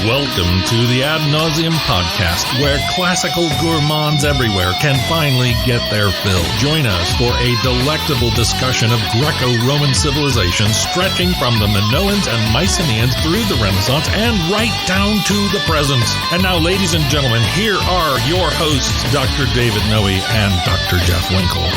Welcome to the Ad Nauseam podcast, where classical gourmands everywhere can finally get their fill. Join us for a delectable discussion of Greco-Roman civilization stretching from the Minoans and Mycenaeans through the Renaissance and right down to the present. And now, ladies and gentlemen, here are your hosts, Dr. David Noe and Dr. Jeff Winkle.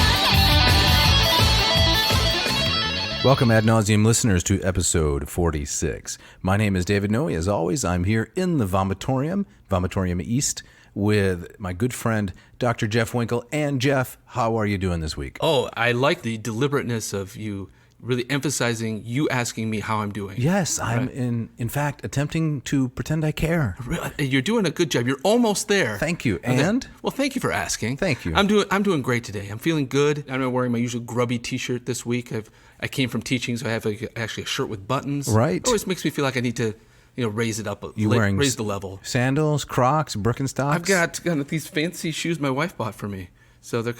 Welcome, Ad Nauseam listeners, to episode 46. My name is David Noe. As always, I'm here in the Vomitorium, Vomitorium East, with my good friend, Dr. Jeff Winkle. And Jeff, how are you doing this week? Oh, I like the deliberateness of you really emphasizing you asking me how I'm doing. Yes, I'm in fact attempting to pretend I care. You're doing a good job. You're almost there. Thank you. And? Well, thank you for asking. Thank you. I'm doing great today. I'm feeling good. I'm not wearing my usual grubby t-shirt this week. I came from teaching, so I have actually a shirt with buttons. Right. It always makes me feel like I need to, raise it up, raise the level. Sandals, Crocs, Birkenstocks? I've got these fancy shoes my wife bought for me. So they're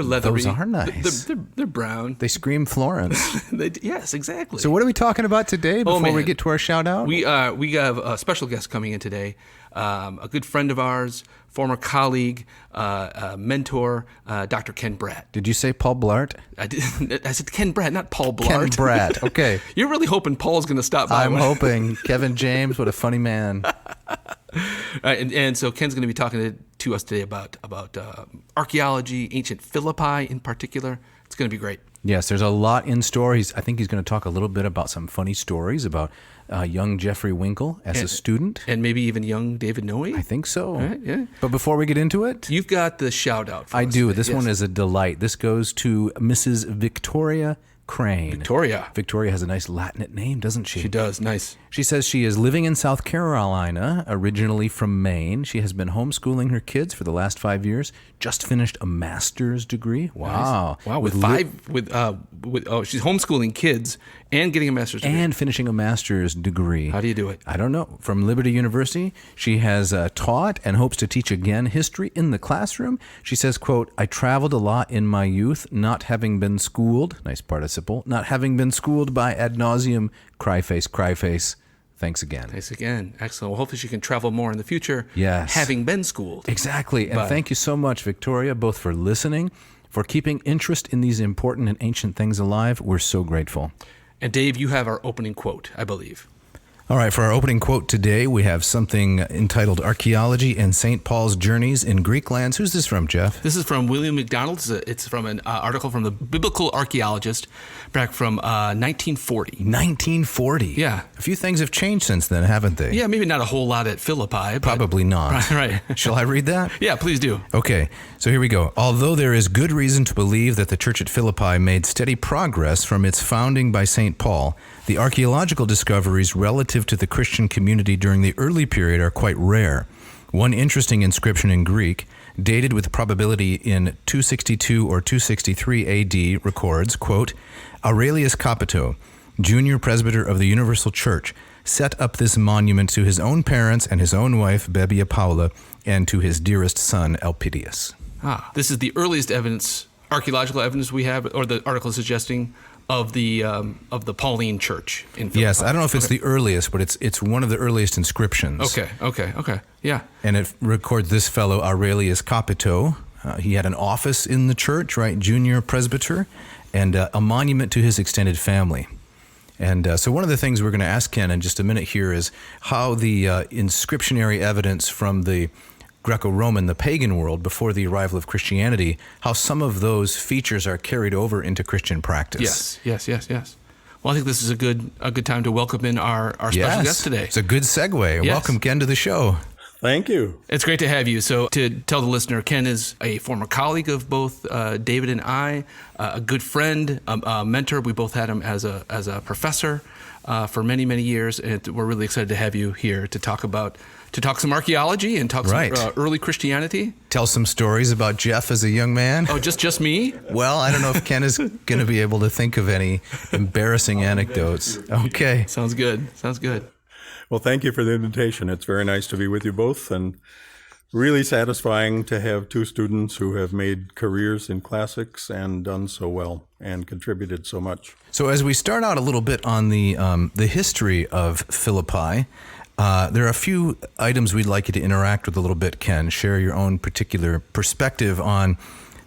leathery. Those are nice. They're brown. They scream Florence. Yes, exactly. So what are we talking about today before we get to our shout out? We have a special guest coming in today, a good friend of ours, former colleague, mentor, Dr. Ken Bratt. Did you say Paul Blart? I said Ken Bratt, not Paul Blart. Ken Bratt, okay. You're really hoping Paul's going to stop by. I'm hoping. Kevin James, what a funny man. And so Ken's going to be talking to us today about archaeology, ancient Philippi in particular. It's going to be great. Yes, there's a lot in store. I think he's going to talk a little bit about some funny stories about young Jeffrey Winkle as a student. And maybe even young David Noe. I think so. Right, yeah. But before we get into it, you've got the shout out for us. I do. Today. This one is a delight. This goes to Mrs. Victoria Crane. Victoria has a nice Latinate name, doesn't she? She does. Nice. She says she is living in South Carolina, originally from Maine. She has been homeschooling her kids for the last 5 years. Just finished a master's degree. Wow. Nice. Wow. She's homeschooling kids and getting a master's degree. And finishing a master's degree. How do you do it? I don't know. From Liberty University, she has taught and hopes to teach again history in the classroom. She says, quote, "I traveled a lot in my youth, not having been schooled," nice participle, "not having been schooled by ad nauseam, cry face, cry face. Thanks again." Thanks again. Excellent. Well, hopefully she can travel more in the future. Yes. Having been schooled. Exactly. And thank you so much, Victoria, both for listening, for keeping interest in these important and ancient things alive. We're so grateful. And Dave, you have our opening quote, I believe. All right, for our opening quote today, we have something entitled Archaeology and St. Paul's Journeys in Greek Lands. Who's this from, Jeff? This is from William MacDonald. It's from an article from the Biblical Archaeologist back from 1940. 1940? Yeah. A few things have changed since then, haven't they? Yeah, maybe not a whole lot at Philippi. Probably not. Right. Shall I read that? Yeah, please do. Okay, so here we go. Although there is good reason to believe that the church at Philippi made steady progress from its founding by St. Paul, the archaeological discoveries relative to the Christian community during the early period are quite rare. One interesting inscription in Greek, dated with probability in 262 or 263 AD, records, quote, "Aurelius Capito, junior presbyter of the Universal Church, set up this monument to his own parents and his own wife, Bebbia Paula, and to his dearest son, Elpidius." This is the earliest evidence, archaeological evidence we have, or the article is suggesting, of the Pauline Church in Philippi. Yes, I don't know if it's the earliest, but it's one of the earliest inscriptions. Okay, yeah. And it records this fellow, Aurelius Capito. He had an office in the church, right, junior presbyter, and a monument to his extended family. And so one of the things we're going to ask Ken in just a minute here is how the inscriptionary evidence from the Greco-Roman, the pagan world, before the arrival of Christianity, how some of those features are carried over into Christian practice. Yes. Well, I think this is a good time to welcome in our special guest today. It's a good segue. Yes. Welcome, Ken, to the show. Thank you. It's great to have you. So to tell the listener, Ken is a former colleague of both David and I, a good friend, a mentor. We both had him as a professor for many, many years. And we're really excited to have you here to talk some archaeology and talk some early Christianity. Tell some stories about Jeff as a young man. Oh, just me? Well, I don't know if Ken is going to be able to think of any embarrassing anecdotes. Okay. Sounds good. Well, thank you for the invitation. It's very nice to be with you both, and really satisfying to have two students who have made careers in classics and done so well and contributed so much. So as we start out a little bit on the history of Philippi, There are a few items we'd like you to interact with a little bit, Ken. Share your own particular perspective on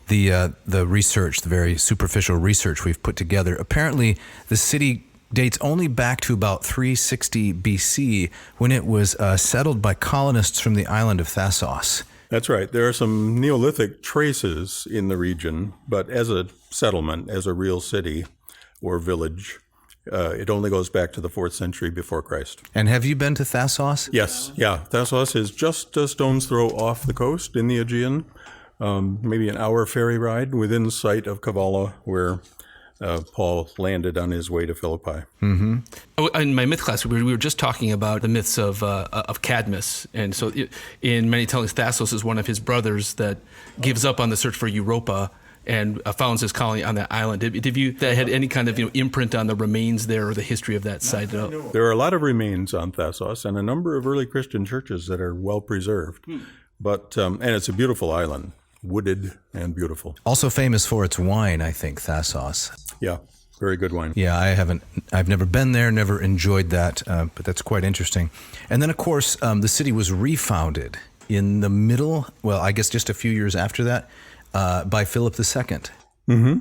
the research, the very superficial research we've put together. Apparently, the city dates only back to about 360 BC, when it was settled by colonists from the island of Thasos. That's right. There are some Neolithic traces in the region, but as a settlement, as a real city or village, it only goes back to the 4th century before Christ. And have you been to Thasos? Yes, yeah. Thasos is just a stone's throw off the coast in the Aegean, maybe an hour ferry ride within sight of Kavala, where Paul landed on his way to Philippi. Mm-hmm. In my myth class, we were just talking about the myths of Cadmus, and so in many tellings, Thasos is one of his brothers that gives up on the search for Europa and founds his colony on that island. Did you that had any kind of imprint on the remains there or the history of that site? There are a lot of remains on Thasos and a number of early Christian churches that are well preserved. But and it's a beautiful island, wooded and beautiful. Also famous for its wine, I think, Thasos. Yeah, very good wine. Yeah, I've never been there, never enjoyed that, but that's quite interesting. And then, of course, the city was refounded in the middle, well, I guess just a few years after that, by Philip II. Mm-hmm.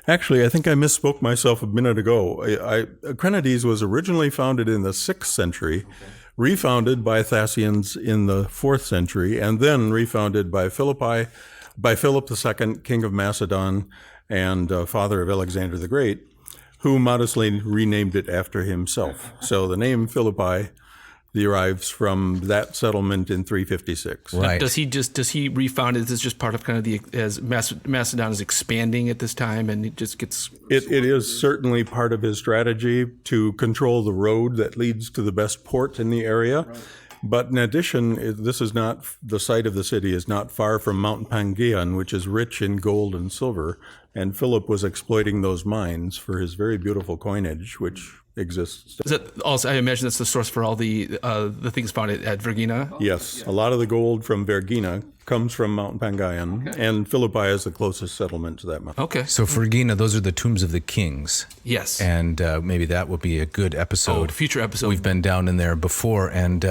Actually, I think I misspoke myself a minute ago. Crenades was originally founded in the 6th century, refounded by Thasians in the 4th century, and then refounded by Philippi, by Philip II, King of Macedon and father of Alexander the Great, who modestly renamed it after himself. So the name Philippi derives from that settlement in 356. Right. Does he refound it? Is this just part of kind of as Macedon is expanding at this time, and it just gets... It is certainly part of his strategy to control the road that leads to the best port in the area. Right. But in addition, this is not, the site of the city is not far from Mount Pangaean, which is rich in gold and silver, and Philip was exploiting those mines for his very beautiful coinage, which exists. Is that also, I imagine that's the source for all the things found at Vergina? Yes, a lot of the gold from Vergina comes from Mount Pangaean, and Philippi is the closest settlement to that mountain. Okay. So Vergina, those are the tombs of the kings. Yes. And maybe that will be a good episode. Future episode. We've been down in there before, and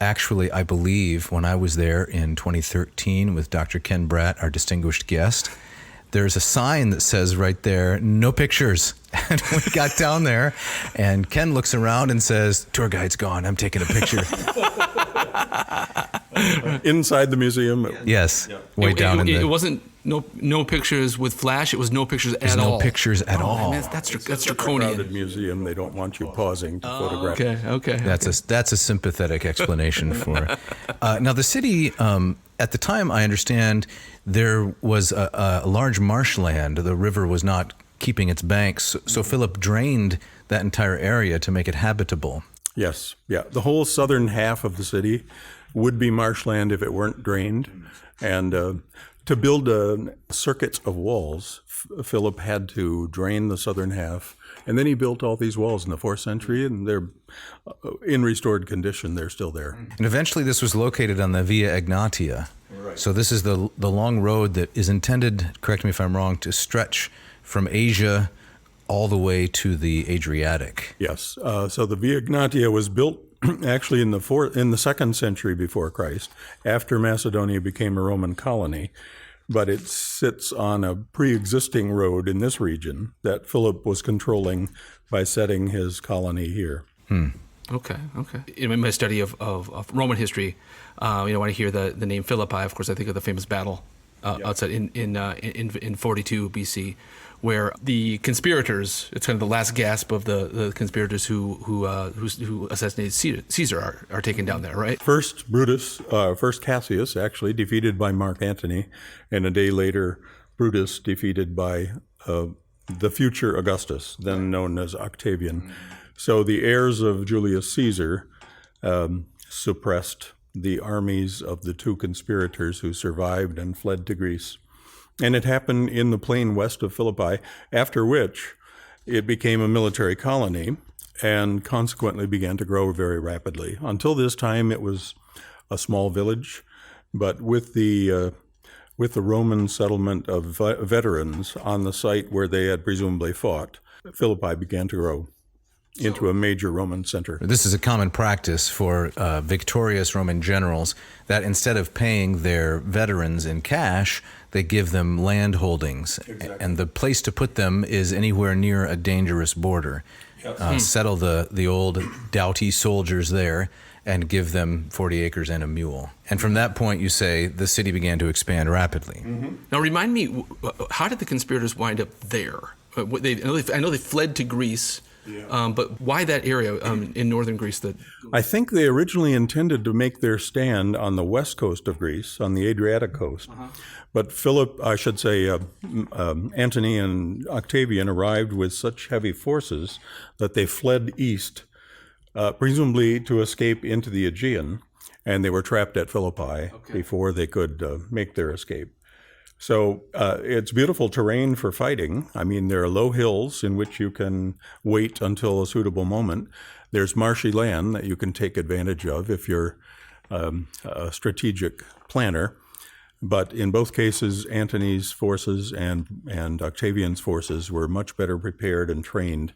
actually, I believe when I was there in 2013 with Dr. Ken Bratt, our distinguished guest, there's a sign that says right there, no pictures. And we got down there, and Ken looks around and says, tour guide's gone, I'm taking a picture. Inside the museum? Yes, way down in the... It wasn't no pictures with flash, it was no pictures at all. No pictures at all. Man, that's It's a draconian. crowded museum. They don't want you pausing to photograph. Okay. That's a sympathetic explanation for it. Now, the city, at the time, I understand, there was a large marshland. The river was not keeping its banks, so Philip drained that entire area to make it habitable. Yes, yeah. The whole southern half of the city would be marshland if it weren't drained. And to build circuits of walls, Philip had to drain the southern half. And then he built all these walls in the 4th century, and they're in restored condition. They're still there. And eventually this was located on the Via Egnatia. Right. So this is the long road that is intended, correct me if I'm wrong, to stretch from Asia all the way to the Adriatic. Yes. So the Via Egnatia was built actually in the 2nd century before Christ, after Macedonia became a Roman colony. But it sits on a pre-existing road in this region that Philip was controlling by setting his colony here. Okay. In my study of Roman history, when I hear the name Philippi, of course, I think of the famous battle outside in 42 BC, where the conspirators, it's kind of the last gasp of the conspirators who assassinated Caesar are taken down there, right? First Cassius, actually, defeated by Mark Antony, and a day later, Brutus defeated by the future Augustus, then known as Octavian. So the heirs of Julius Caesar suppressed the armies of the two conspirators who survived and fled to Greece. And it happened in the plain west of Philippi, after which it became a military colony and consequently began to grow very rapidly. Until this time, it was a small village, but with the Roman settlement of veterans on the site where they had presumably fought, Philippi began to grow. into a major Roman center. This is a common practice for victorious Roman generals that instead of paying their veterans in cash, they give them land holdings. Exactly. And the place to put them is anywhere near a dangerous border. Yep. Settle the old doughty soldiers there and give them 40 acres and a mule. And from that point, you say, the city began to expand rapidly. Mm-hmm. Now, remind me, how did the conspirators wind up there? I know they fled to Greece, but why that area in northern Greece? I think they originally intended to make their stand on the west coast of Greece, on the Adriatic coast. Uh-huh. But Antony and Octavian arrived with such heavy forces that they fled east, presumably to escape into the Aegean, and they were trapped at Philippi before they could make their escape. So it's beautiful terrain for fighting. I mean, there are low hills in which you can wait until a suitable moment. There's marshy land that you can take advantage of if you're a strategic planner. But in both cases, Antony's forces and Octavian's forces were much better prepared and trained.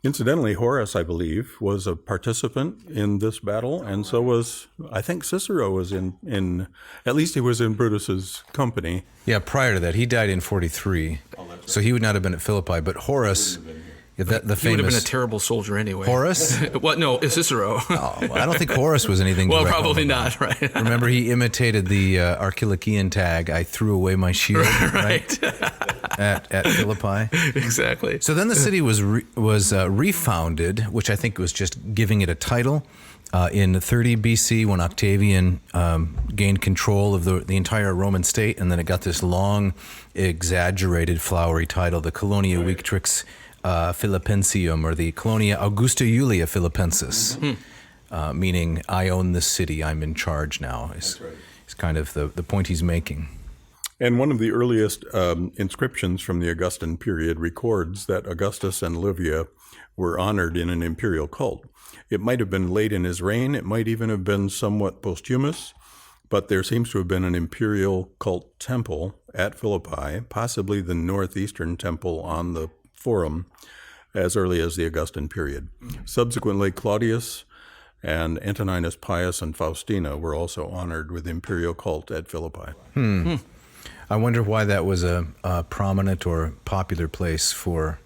Incidentally, Horace, I believe, was a participant in this battle, and so was, I think Cicero was in at least he was in Brutus's company. Yeah, prior to that, he died in 43, so he would not have been at Philippi, but Horace, the famous... He would have been a terrible soldier anyway. Horace? What? No, Cicero. Oh, I don't think Horace was anything well, probably not, right? Remember, he imitated the Archaeologian tag, I threw away my shield, right? At Philippi. Exactly. So then the city was refounded, which I think was just giving it a title, in 30 BC when Octavian gained control of the entire Roman state, and then it got this long, exaggerated, flowery title, the Colonia Victrix Philippensium, or the Colonia Augusta Julia Philippensis, meaning I own this city, I'm in charge now, is kind of the point he's making. And one of the earliest inscriptions from the Augustan period records that Augustus and Livia were honored in an imperial cult. It might have been late in his reign, it might even have been somewhat posthumous, but there seems to have been an imperial cult temple at Philippi, possibly the northeastern temple on the Forum, as early as the Augustan period. Subsequently, Claudius and Antoninus Pius and Faustina were also honored with imperial cult at Philippi. I wonder why that was a prominent or popular place for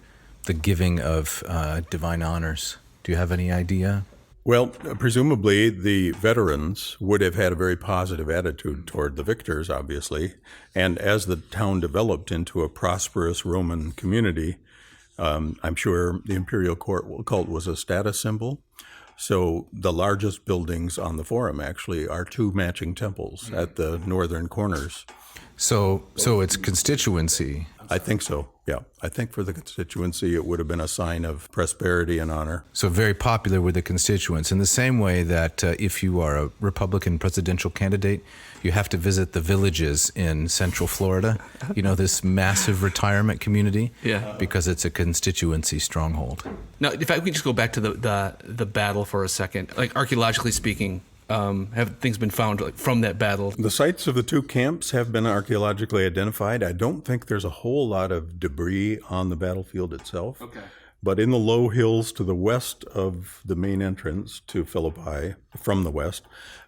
the giving of divine honors. Do you have any idea? Well, presumably the veterans would have had a very positive attitude toward the victors, obviously, and as the town developed into a prosperous Roman community, I'm sure the imperial cult was a status symbol. So the largest buildings on the Forum actually are two matching temples at the northern corners. So it's constituency. I think so, yeah. I think for the constituency, it would have been a sign of prosperity and honor. So very popular with the constituents, in the same way that if you are a Republican presidential candidate, you have to visit the villages in Central Florida, this massive retirement community, because it's a constituency stronghold. Now, if I could just go back to the battle for a second, like archaeologically speaking, have things been found from that battle? The sites of the two camps have been archaeologically identified. I don't think there's a whole lot of debris on the battlefield itself. Okay. But in the low hills to the west of the main entrance to Philippi, from the west,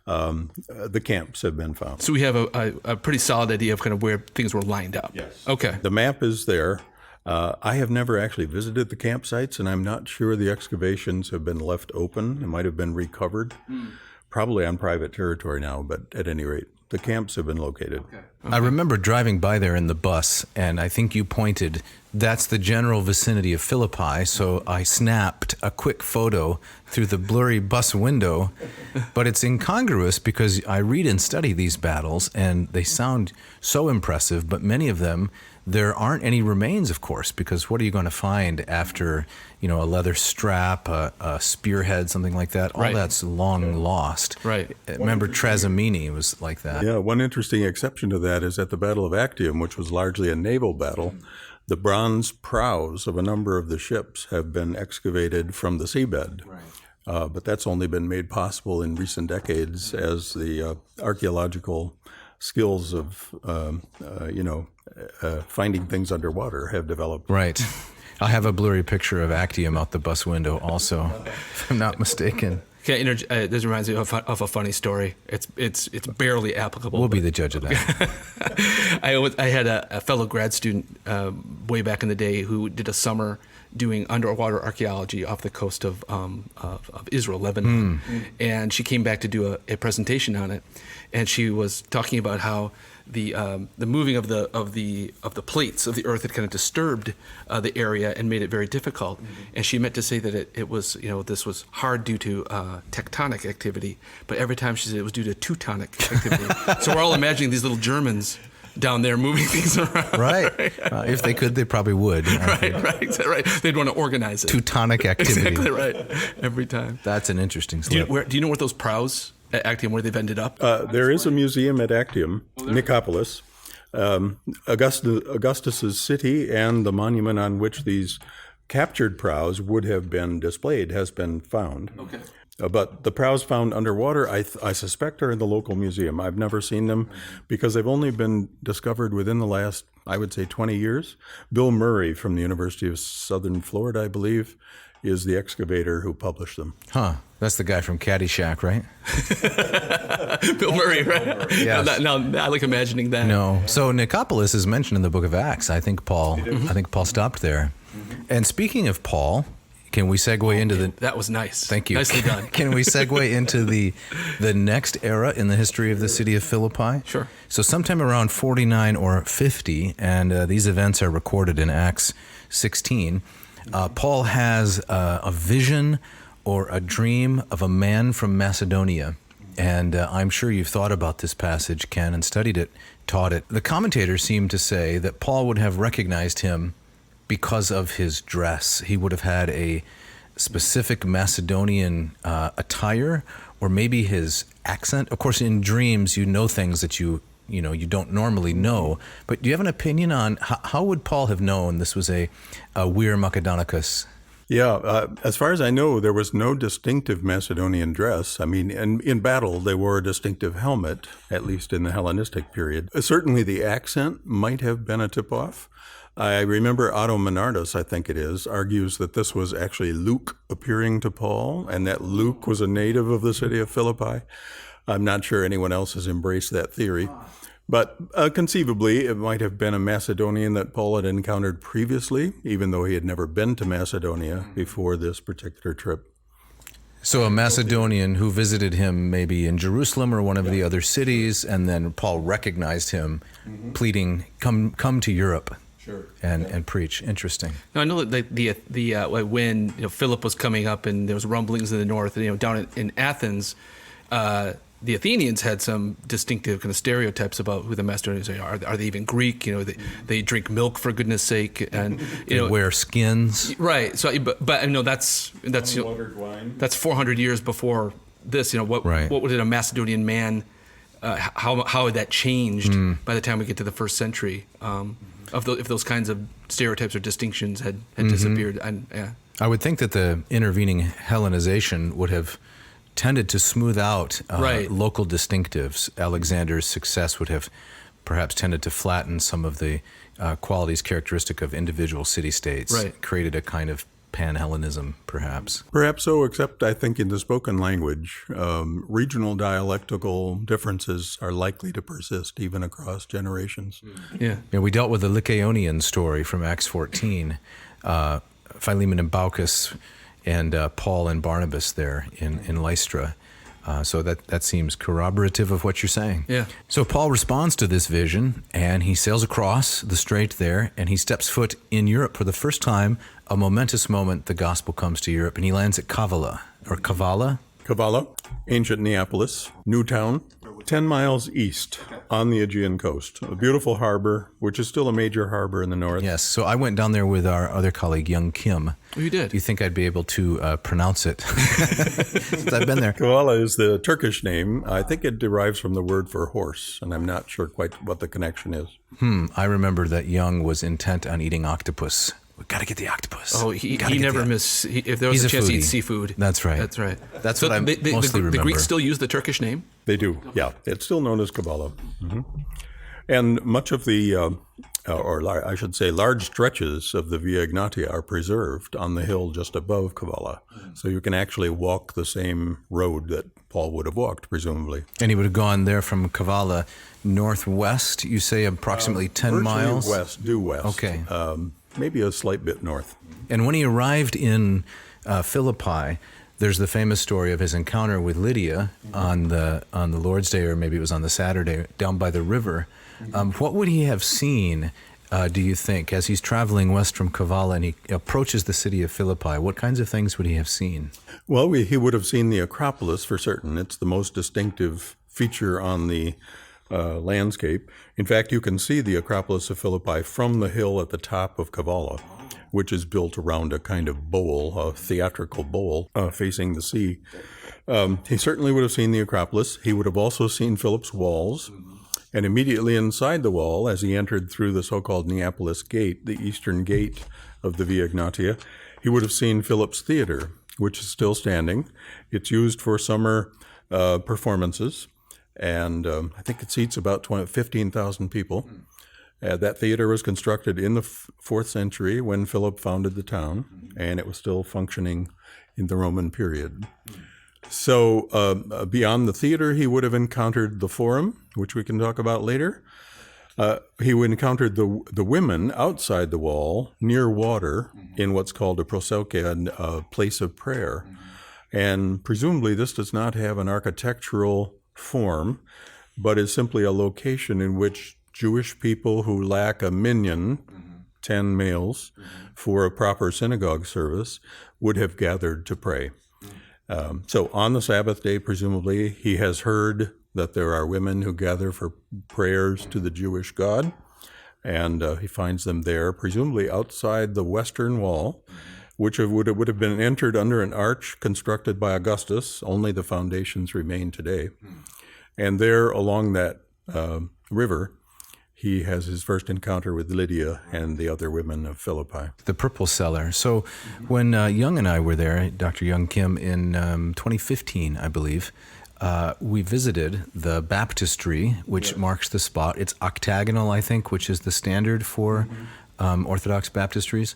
the camps have been found. So we have a pretty solid idea of kind of where things were lined up. Yes. Okay. The map is there. I have never actually visited the campsites, and I'm not sure the excavations have been left open. It might have been recovered. Probably on private territory now, but at any rate, the camps have been located. Okay. I remember driving by there in the bus, and I think you pointed, that's the general vicinity of Philippi, so I snapped a quick photo through the blurry bus window, but it's incongruous because I read and study these battles, and they sound so impressive, but many of them, there aren't any remains, of course, because what are you going to find after, a leather strap, a spearhead, something like that? All that's long lost. Right. Remember, Trasimene was like that. Yeah, one interesting exception to that is at the Battle of Actium, which was largely a naval battle, the bronze prows of a number of the ships have been excavated from the seabed. Right. But that's only been made possible in recent decades as the archaeological skills of, finding things underwater have developed. Right. I have a blurry picture of Actium out the bus window also, if I'm not mistaken. This reminds me of a funny story. It's barely applicable. We'll be the judge of that. I had a fellow grad student way back in the day who did a summer doing underwater archaeology off the coast of Israel, Lebanon, and she came back to do a presentation on it, and she was talking about how the moving of the plates of the earth had kind of disturbed the area and made it very difficult. And she meant to say that it was, this was hard due to tectonic activity, but every time she said it was due to Teutonic activity. So we're all imagining these little Germans down there moving things around. Right. If they could, they probably would. Right. They'd want to organize it. Teutonic activity. Exactly right. Every time. That's an interesting Do you slip. know where those prows at Actium, where they've ended up? There is a museum at Actium, Nicopolis, Augustus's city, and the monument on which these captured prows would have been displayed has been found. Okay. But the prows found underwater, I suspect, are in the local museum. I've never seen them because they've only been discovered within the last, I would say, 20 years. Bill Murray from the University of Southern Florida, I believe, is the excavator who published them. Huh. That's the guy from Caddyshack, right? Bill Murray, right? Yes. Now, I like imagining that. No. So Nicopolis is mentioned in the book of Acts. I think Paul stopped there. And speaking of Paul, can we segue into the... That was nice. Thank you. Nicely done. Can we segue into the next era in the history of the city of Philippi? Sure. So sometime around 49 or 50, and these events are recorded in Acts 16, Paul has a vision or a dream of a man from Macedonia. And I'm sure you've thought about this passage, Ken, and studied it, taught it. The commentators seem to say that Paul would have recognized him because of his dress. He would have had a specific Macedonian attire, or maybe his accent. Of course, in dreams, you know things that you don't normally know. But do you have an opinion on how would Paul have known this was a Vir Macedonicus? Yeah, as far as I know, there was no distinctive Macedonian dress. I mean, in battle, they wore a distinctive helmet, at least in the Hellenistic period. Certainly the accent might have been a tip-off. I remember Otto Menardus, I think it is, argues that this was actually Luke appearing to Paul, and that Luke was a native of the city of Philippi. I'm not sure anyone else has embraced that theory. But conceivably, it might have been a Macedonian that Paul had encountered previously, even though he had never been to Macedonia before this particular trip. So a Macedonian who visited him maybe in Jerusalem or one of the other cities, and then Paul recognized him, pleading, come to Europe. Sure. And preach. Interesting. Now, I know that when Philip was coming up and there was rumblings in the north, down in Athens, the Athenians had some distinctive kind of stereotypes about who the Macedonians are. Are they even Greek? They drink milk for goodness sake, and they wear skins. Right. So, but I know that's wine. That's 400 years before this. What did a Macedonian man? How had that changed by the time we get to the first century? If those kinds of stereotypes or distinctions had disappeared. I would think that the intervening Hellenization would have tended to smooth out local distinctives. Alexander's success would have perhaps tended to flatten some of the qualities characteristic of individual city-states, created a kind of pan-Hellenism, perhaps. Perhaps so, except I think in the spoken language, regional dialectical differences are likely to persist even across generations. Yeah. We dealt with the Lycaonian story from Acts 14, Philemon and Baucus and Paul and Barnabas there in Lystra. So that seems corroborative of what you're saying. Yeah. So Paul responds to this vision, and he sails across the strait there, and he steps foot in Europe for the first time. A momentous moment, the gospel comes to Europe, and he lands at Kavala, Kavala, ancient Neapolis, new town, 10 miles east on the Aegean coast. A beautiful harbor, which is still a major harbor in the north. Yes, so I went down there with our other colleague, young Kim. Oh, you did? Do you think I'd be able to pronounce it? Since I've been there. Kavala is the Turkish name. I think it derives from the word for horse, and I'm not sure quite what the connection is. I remember that Young was intent on eating octopus. We got to get the octopus. Oh, he never if there was a chance to eat seafood. That's right. That's right. That's what I mostly remember. The Greeks still use the Turkish name? They do, yeah. It's still known as Kavala. And much of the I should say large stretches of the Via Egnatia are preserved on the hill just above Cavalla. So you can actually walk the same road that Paul would have walked, presumably. And he would have gone there from Cavalla northwest, you say approximately 10 miles? Due west. Okay. Maybe a slight bit north. And when he arrived in Philippi, there's the famous story of his encounter with Lydia on the Lord's Day, or maybe it was on the Saturday, down by the river. What would he have seen, do you think, as he's traveling west from Cavalla and he approaches the city of Philippi? What kinds of things would he have seen? Well, he would have seen the Acropolis for certain. It's the most distinctive feature on the landscape. In fact, you can see the Acropolis of Philippi from the hill at the top of Cavalla, which is built around a kind of bowl, a theatrical bowl facing the sea. He certainly would have seen the Acropolis. He would have also seen Philip's walls. And immediately inside the wall, as he entered through the so-called Neapolis Gate, the eastern gate of the Via Egnatia, he would have seen Philip's Theater, which is still standing. It's used for summer performances, and I think it seats about 15,000 people. That theater was constructed in the 4th century when Philip founded the town, and it was still functioning in the Roman period. So beyond the theater, he would have encountered the Forum, which we can talk about later. He would encountered the women outside the wall, near water, in what's called a proseuche, a place of prayer. And presumably this does not have an architectural form, but is simply a location in which Jewish people who lack a minyan, 10 males, for a proper synagogue service, would have gathered to pray. So on the Sabbath day, presumably, he has heard that there are women who gather for prayers to the Jewish God, and he finds them there, presumably outside the western wall, which would have been entered under an arch constructed by Augustus. Only the foundations remain today. And there, along that river, he has his first encounter with Lydia and the other women of Philippi. The purple cellar. So when Young and I were there, Dr. Young Kim, in 2015, I believe, we visited the baptistry, which marks the spot. It's octagonal, I think, which is the standard for Orthodox baptistries.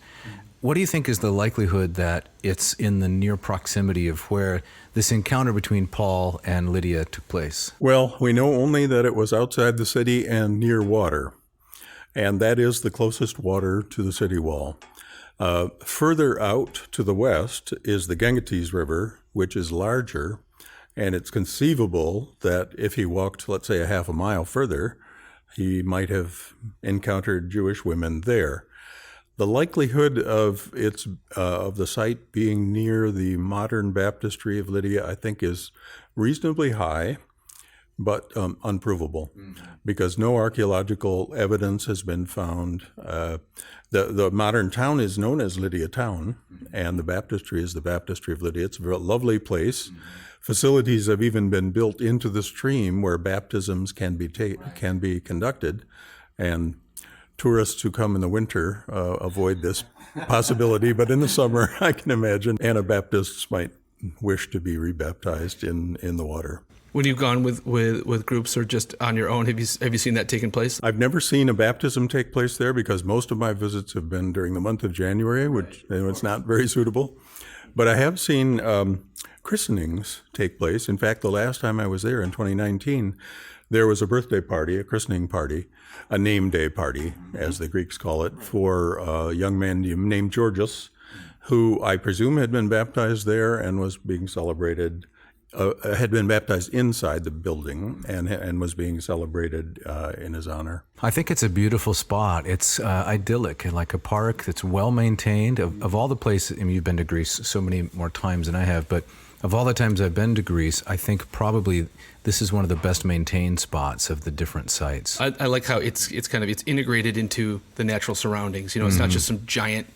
What do you think is the likelihood that it's in the near proximity of where this encounter between Paul and Lydia took place? Well, we know only that it was outside the city and near water, and that is the closest water to the city wall. Further out to the west is the Gangetes River, which is larger, and it's conceivable that if he walked, let's say, a half a mile further, he might have encountered Jewish women there. The likelihood of the site being near the modern baptistry of Lydia, I think, is reasonably high, but unprovable, because no archaeological evidence has been found. The modern town is known as Lydia Town, and the baptistry is the baptistry of Lydia. It's a very lovely place. Facilities have even been built into the stream where baptisms can be conducted, and tourists who come in the winter avoid this possibility, but in the summer, I can imagine Anabaptists might wish to be rebaptized in the water. When you've gone with groups or just on your own, have you seen that taking place? I've never seen a baptism take place there because most of my visits have been during the month of January, which it's not very suitable. But I have seen christenings take place. In fact, the last time I was there in 2019, there was a birthday party, a christening party, a name day party, as the Greeks call it, for a young man named Georgios, who I presume had been baptized there and was being celebrated, had been baptized inside the building and was being celebrated in his honor. I think it's a beautiful spot. It's idyllic, like a park that's well maintained. Of all the places, I mean, you've been to Greece so many more times than I have, but of all the times I've been to Greece, I think probably this is one of the best maintained spots of the different sites. I like how it's integrated into the natural surroundings. You know, it's not just some giant.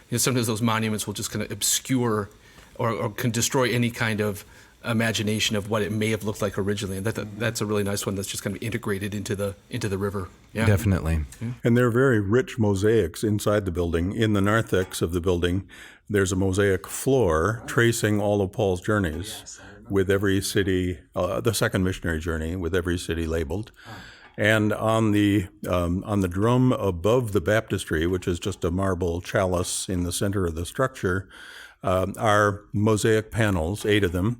You know, sometimes those monuments will just kind of obscure or can destroy any kind of imagination of what it may have looked like originally, and that's a really nice one that's just kind of integrated into the river. Yeah, definitely. Yeah. And there are very rich mosaics inside the building. In the narthex of the building, there's a mosaic floor tracing all of Paul's journeys, with every city, the second missionary journey, with every city labeled. And on the drum above the baptistry, which is just a marble chalice in the center of the structure, are mosaic panels, 8 of them,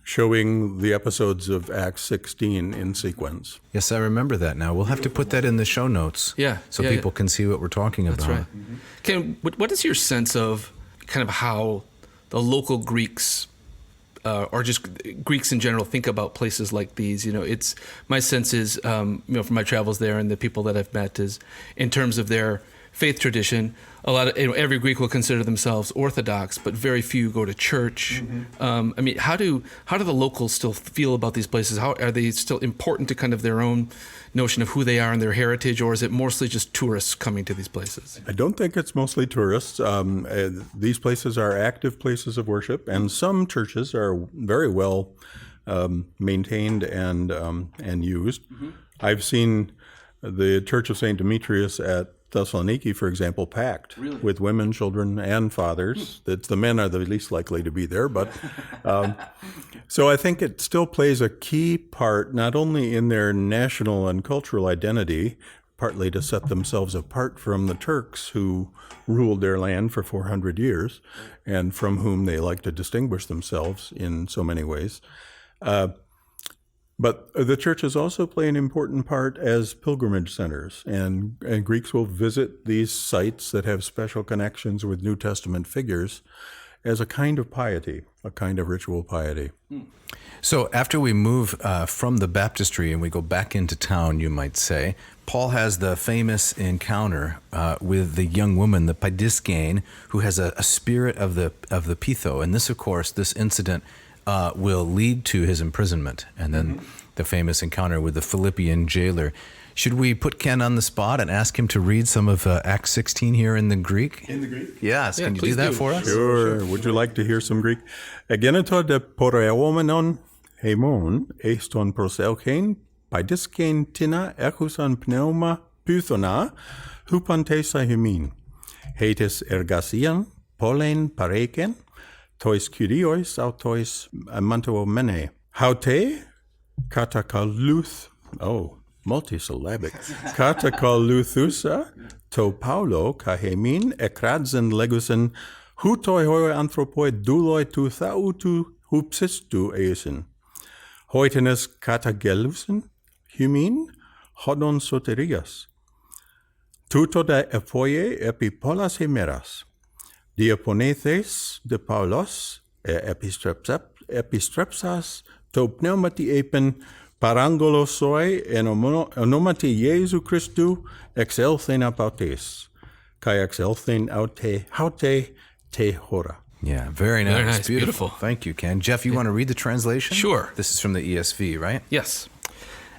showing the episodes of Acts 16 in sequence. Yes, I remember that now. We'll have to put that in the show notes so people can see what we're talking about. That's right. Ken, what is your sense of kind of how the local Greeks or just Greeks in general think about places like these? It's my sense is, from my travels there and the people that I've met is in terms of their faith tradition, a lot of every Greek will consider themselves Orthodox, but very few go to church. How do the locals still feel about these places? How are they still important to kind of their own notion of who they are and their heritage, or is it mostly just tourists coming to these places? I don't think it's mostly tourists. These places are active places of worship, and some churches are very well maintained and used. I've seen the Church of St. Demetrius at Thessaloniki, for example, packed with women, children, and fathers. The men are the least likely to be there, but so I think it still plays a key part, not only in their national and cultural identity, partly to set themselves apart from the Turks who ruled their land for 400 years, and from whom they like to distinguish themselves in so many ways. But the churches also play an important part as pilgrimage centers, and Greeks will visit these sites that have special connections with New Testament figures as a kind of piety, a kind of ritual piety. So after we move from the baptistry and we go back into town, you might say, Paul has the famous encounter with the young woman, the Paidiskane, who has a spirit of the Pytho. And this, of course, this incident will lead to his imprisonment, and then the famous encounter with the Philippian jailer. Should we put Ken on the spot and ask him to read some of Acts 16 here in the Greek? In the Greek? Yes. Can you do that for us? Sure. Would you like to hear some Greek? Egeneto de poreomenon hemon eston proselchen Paidiskane tina ekusan pneuma pythona hupantesa hemin. Hetes ergasian polen pareken tois kuriois autois mantuomene. Haute katakaluth, multisyllabic. Katakaluthusa to Paulo kahemin ekradzen legusen hutoi hoi anthropoi duloi tu thautu hupsistu eusin. Hoitenes katagelusen humin hodon soterigas. Tuto de epoie epipolas hemeras. Diaponethes de Paulos epistrepsas to pneumati epen parangolosoi en onomati Jesu Christu exelthen apautes, kai exelthen haute te hora. Yeah, very nice. Very nice. Beautiful. Thank you, Ken. Jeff, you want to read the translation? Sure. This is from the ESV, right? Yes.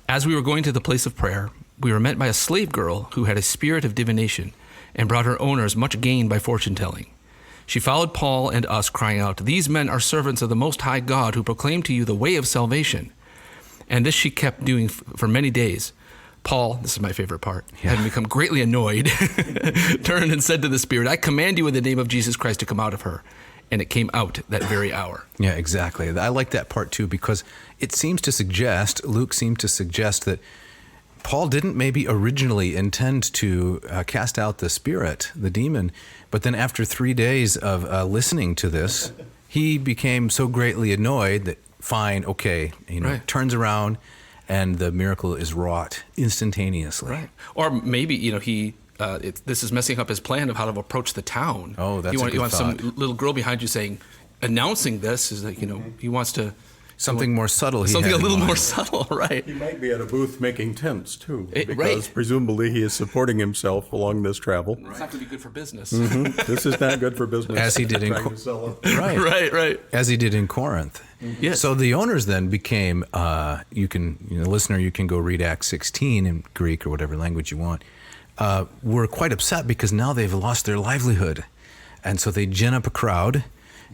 As we were going to the place of prayer, we were met by a slave girl who had a spirit of divination and brought her owners much gain by fortune-telling. She followed Paul and us, crying out, "These men are servants of the Most High God who proclaim to you the way of salvation." And this she kept doing for many days. Paul, this is my favorite part, having become greatly annoyed, turned and said to the spirit, "I command you in the name of Jesus Christ to come out of her." And it came out that very hour. Yeah, exactly. I like that part too, because it seems to suggest, Luke seemed to suggest that Paul didn't maybe originally intend to cast out the spirit, the demon, but then after 3 days of listening to this, he became so greatly annoyed that fine, okay, turns around and the miracle is wrought instantaneously. Right. Or maybe, this is messing up his plan of how to approach the town. Oh, that's a good You want thought. some little girl behind you announcing this is like, he wants to... Something more subtle. Something a little more subtle, right? He might be at a booth making tents, too, because right. presumably he is supporting himself along this travel. It's not going to be good for business. This is not good for business. As he did in Trying to sell it. Right. As he did in Corinth. Yes. So the owners then became, listener, you can go read Acts 16 in Greek or whatever language you want, were quite upset because now they've lost their livelihood. And so they gin up a crowd,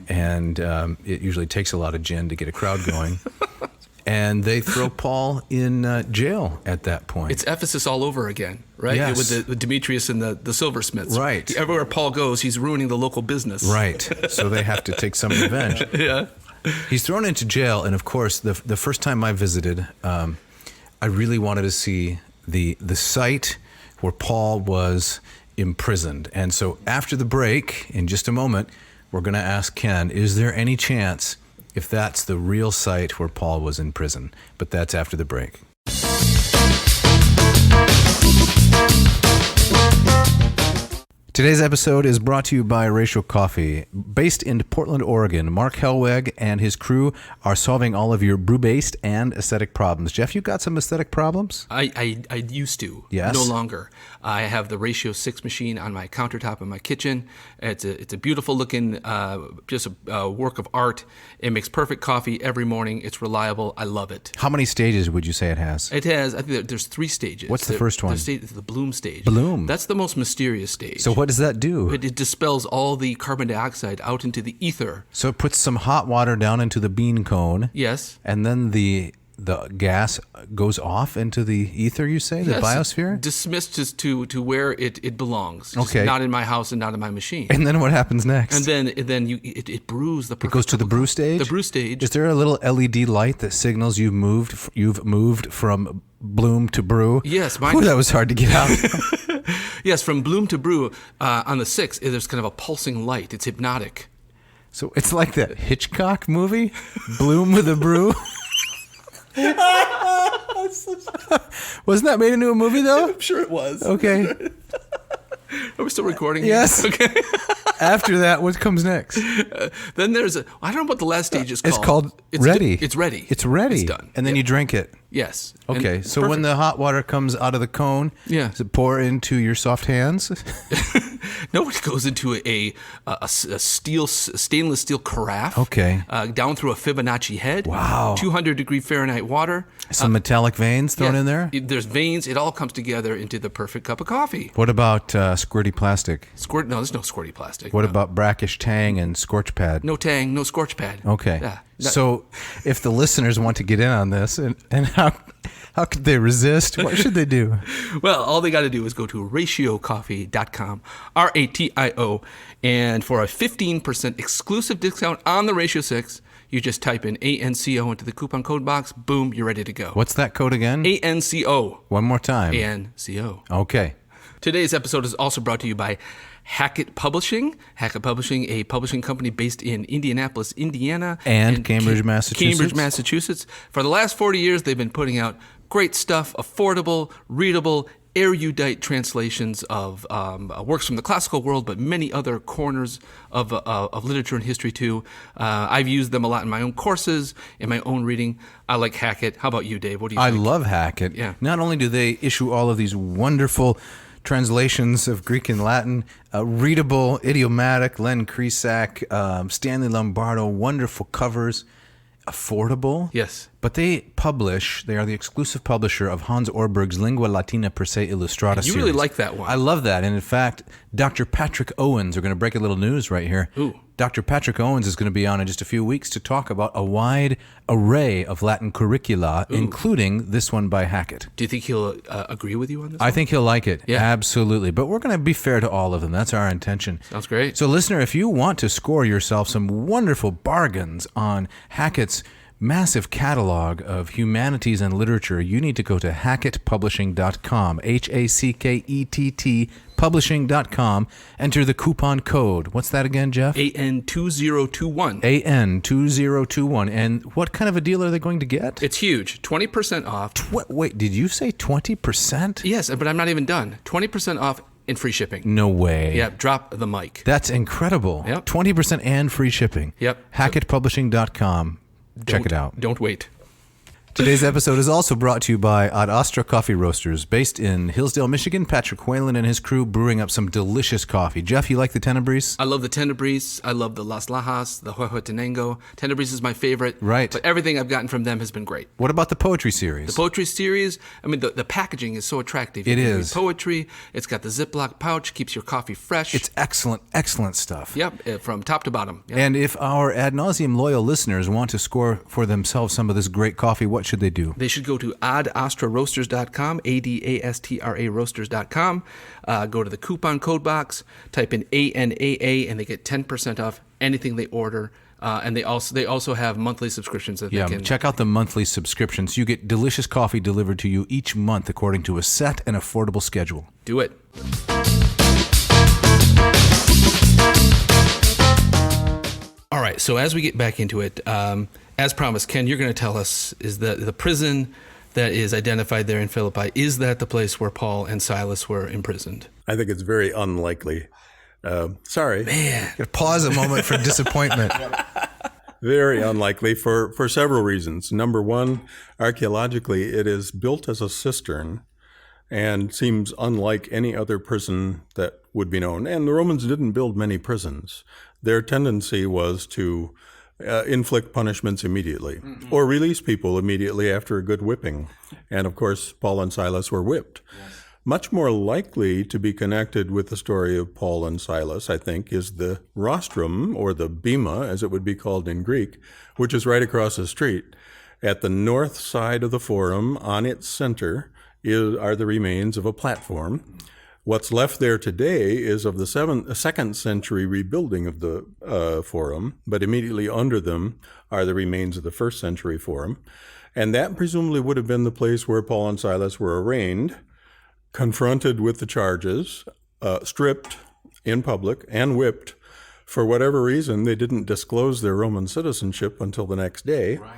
and it usually takes a lot of gin to get a crowd going. And they throw Paul in jail at that point. It's Ephesus all over again, right? Yes. With Demetrius and the silversmiths. Right. Everywhere Paul goes, he's ruining the local business. Right. So they have to take some revenge. Yeah. He's thrown into jail, and of course, the first time I visited, I really wanted to see the site where Paul was imprisoned. And so after the break, in just a moment, we're going to ask Ken, is there any chance if that's the real site where Paul was in prison? But that's after the break. Today's episode is brought to you by Ratio Coffee. Based in Portland, Oregon, Mark Helweg and his crew are solving all of your brew-based and aesthetic problems. Jeff, you got some aesthetic problems? I used to. Yes. No longer. I have the Ratio 6 machine on my countertop in my kitchen. It's a beautiful looking, just a work of art. It makes perfect coffee every morning. It's reliable. I love it. How many stages would you say it has? It has, I think there's 3 stages. What's the first one? The bloom stage. Bloom. That's the most mysterious stage. So what does that do? It dispels all the carbon dioxide out into the ether. So it puts some hot water down into the bean cone. Yes. And then the gas goes off into the ether, you say? The Yes, biosphere? dismissed as to where it belongs. Just Okay. not in my house and not in my machine. And then what happens next? And then it brews the perfect it goes to the cup of brew coffee. stage? The brew stage. Is there a little LED light that signals you've moved from bloom to brew? Yes, Ooh, that was hard to get out. Yes, from bloom to brew on the 6th, there's kind of a pulsing light. It's hypnotic. So it's like that Hitchcock movie, Bloom with a Brew. Wasn't that made into a movie, though? I'm sure it was. Okay. Are we still recording? Yes. Okay. After that, what comes next? Then there's I don't know what the last stage is called. It's called ready. It's ready. It's ready. It's done. And then you drink it. Yes. Okay. And So when perfect. the hot water comes out of the cone, Yeah. does it pour into your soft hands? No, it goes into a stainless steel carafe. Okay. Down through a Fibonacci head. Wow. 200-degree Fahrenheit water. Some metallic veins thrown Yeah, in there? There's veins. It all comes together into the perfect cup of coffee. What about squirty plastic? No, there's no squirty plastic. What about brackish tang and scorch pad? No tang, no scorch pad. Okay. Yeah. So if the listeners want to get in on this, and how could they resist? What should they do? Well, all they got to do is go to ratiocoffee.com, RATIO, and for a 15% exclusive discount on the Ratio 6, you just type in ANCO into the coupon code box. Boom, you're ready to go. What's that code again? ANCO. One more time. ANCO. Okay. Today's episode is also brought to you by Hackett Publishing. Hackett Publishing, a publishing company based in Indianapolis, Indiana. And Cambridge, Massachusetts. Cambridge, Massachusetts. For the last 40 years, they've been putting out great stuff, affordable, readable, erudite translations of works from the classical world, but many other corners of literature and history too. I've used them a lot in my own courses, in my own reading. I like Hackett. How about you, Dave? What do you I think? love Hackett. Yeah. Not only do they issue all of these wonderful translations of Greek and Latin, readable, idiomatic, Len Kresak, Stanley Lombardo, wonderful covers, affordable. Yes. But they are the exclusive publisher of Hans Orberg's Lingua Latina per se Illustrata You series. really like that one. I love that. And in fact, Dr. Patrick Owens, we're going to break a little news right here. Ooh. Dr. Patrick Owens is going to be on in just a few weeks to talk about a wide array of Latin curricula, including this one by Hackett. Do you think he'll agree with you on this? I think he'll like it. Yeah. Absolutely. But we're going to be fair to all of them. That's our intention. Sounds great. So, listener, if you want to score yourself some wonderful bargains on Hackett's massive catalog of humanities and literature, you need to go to hackettpublishing.com, Hackett publishing.com. Enter the coupon code. What's that again, Jeff? AN2021. AN2021. And what kind of a deal are they going to get? It's huge. 20% off. Wait, did you say 20%? Yes, but I'm not even done. 20% off and free shipping. No way. Yeah, drop the mic. That's incredible. Yep. 20% and free shipping. Yep. Hackettpublishing.com. Check it out. Don't wait. Today's episode is also brought to you by Ad Astra Coffee Roasters, based in Hillsdale, Michigan. Patrick Whalen and his crew brewing up some delicious coffee. Jeff, you like the Tenebris? I love the Tenebris. I love the Las Lajas, the Huehuetenango. Tenebris is my favorite. Right. But everything I've gotten from them has been great. What about the poetry series? The poetry series, I mean, the packaging is so attractive. It You can is. read poetry. It's got the Ziploc pouch, keeps your coffee fresh. It's excellent, excellent stuff. Yep, from top to bottom. Yep. And if our Ad Nauseam loyal listeners want to score for themselves some of this great coffee, what should they do? They should go to adastraroasters.com, ADASTRA roasters.com. Go to the coupon code box, type in ANAA, and they get 10% off anything they order. And they also have monthly subscriptions that Yeah, they can check out the monthly subscriptions. You get delicious coffee delivered to you each month according to a set and affordable schedule. do it. All right, so as we get back into it, as promised, Ken, you're going to tell us, is that the prison that is identified there in Philippi, is that the place where Paul and Silas were imprisoned? I think it's very unlikely. Sorry. Man. Pause a moment for disappointment. Very unlikely for several reasons. Number one, archaeologically, it is built as a cistern and seems unlike any other prison that would be known. And the Romans didn't build many prisons. Their tendency was to inflict punishments immediately or release people immediately after a good whipping. And of course, Paul and Silas were whipped. Yes. Much more likely to be connected with the story of Paul and Silas, I think, is the rostrum, or the bema, as it would be called in Greek, which is right across the street. At the north side of the forum, on its center, are the remains of a platform. What's left there today is of the second century rebuilding of the forum, but immediately under them are the remains of the first century forum. And that presumably would have been the place where Paul and Silas were arraigned, confronted with the charges, stripped in public, and whipped. For whatever reason, they didn't disclose their Roman citizenship until the next day. Right.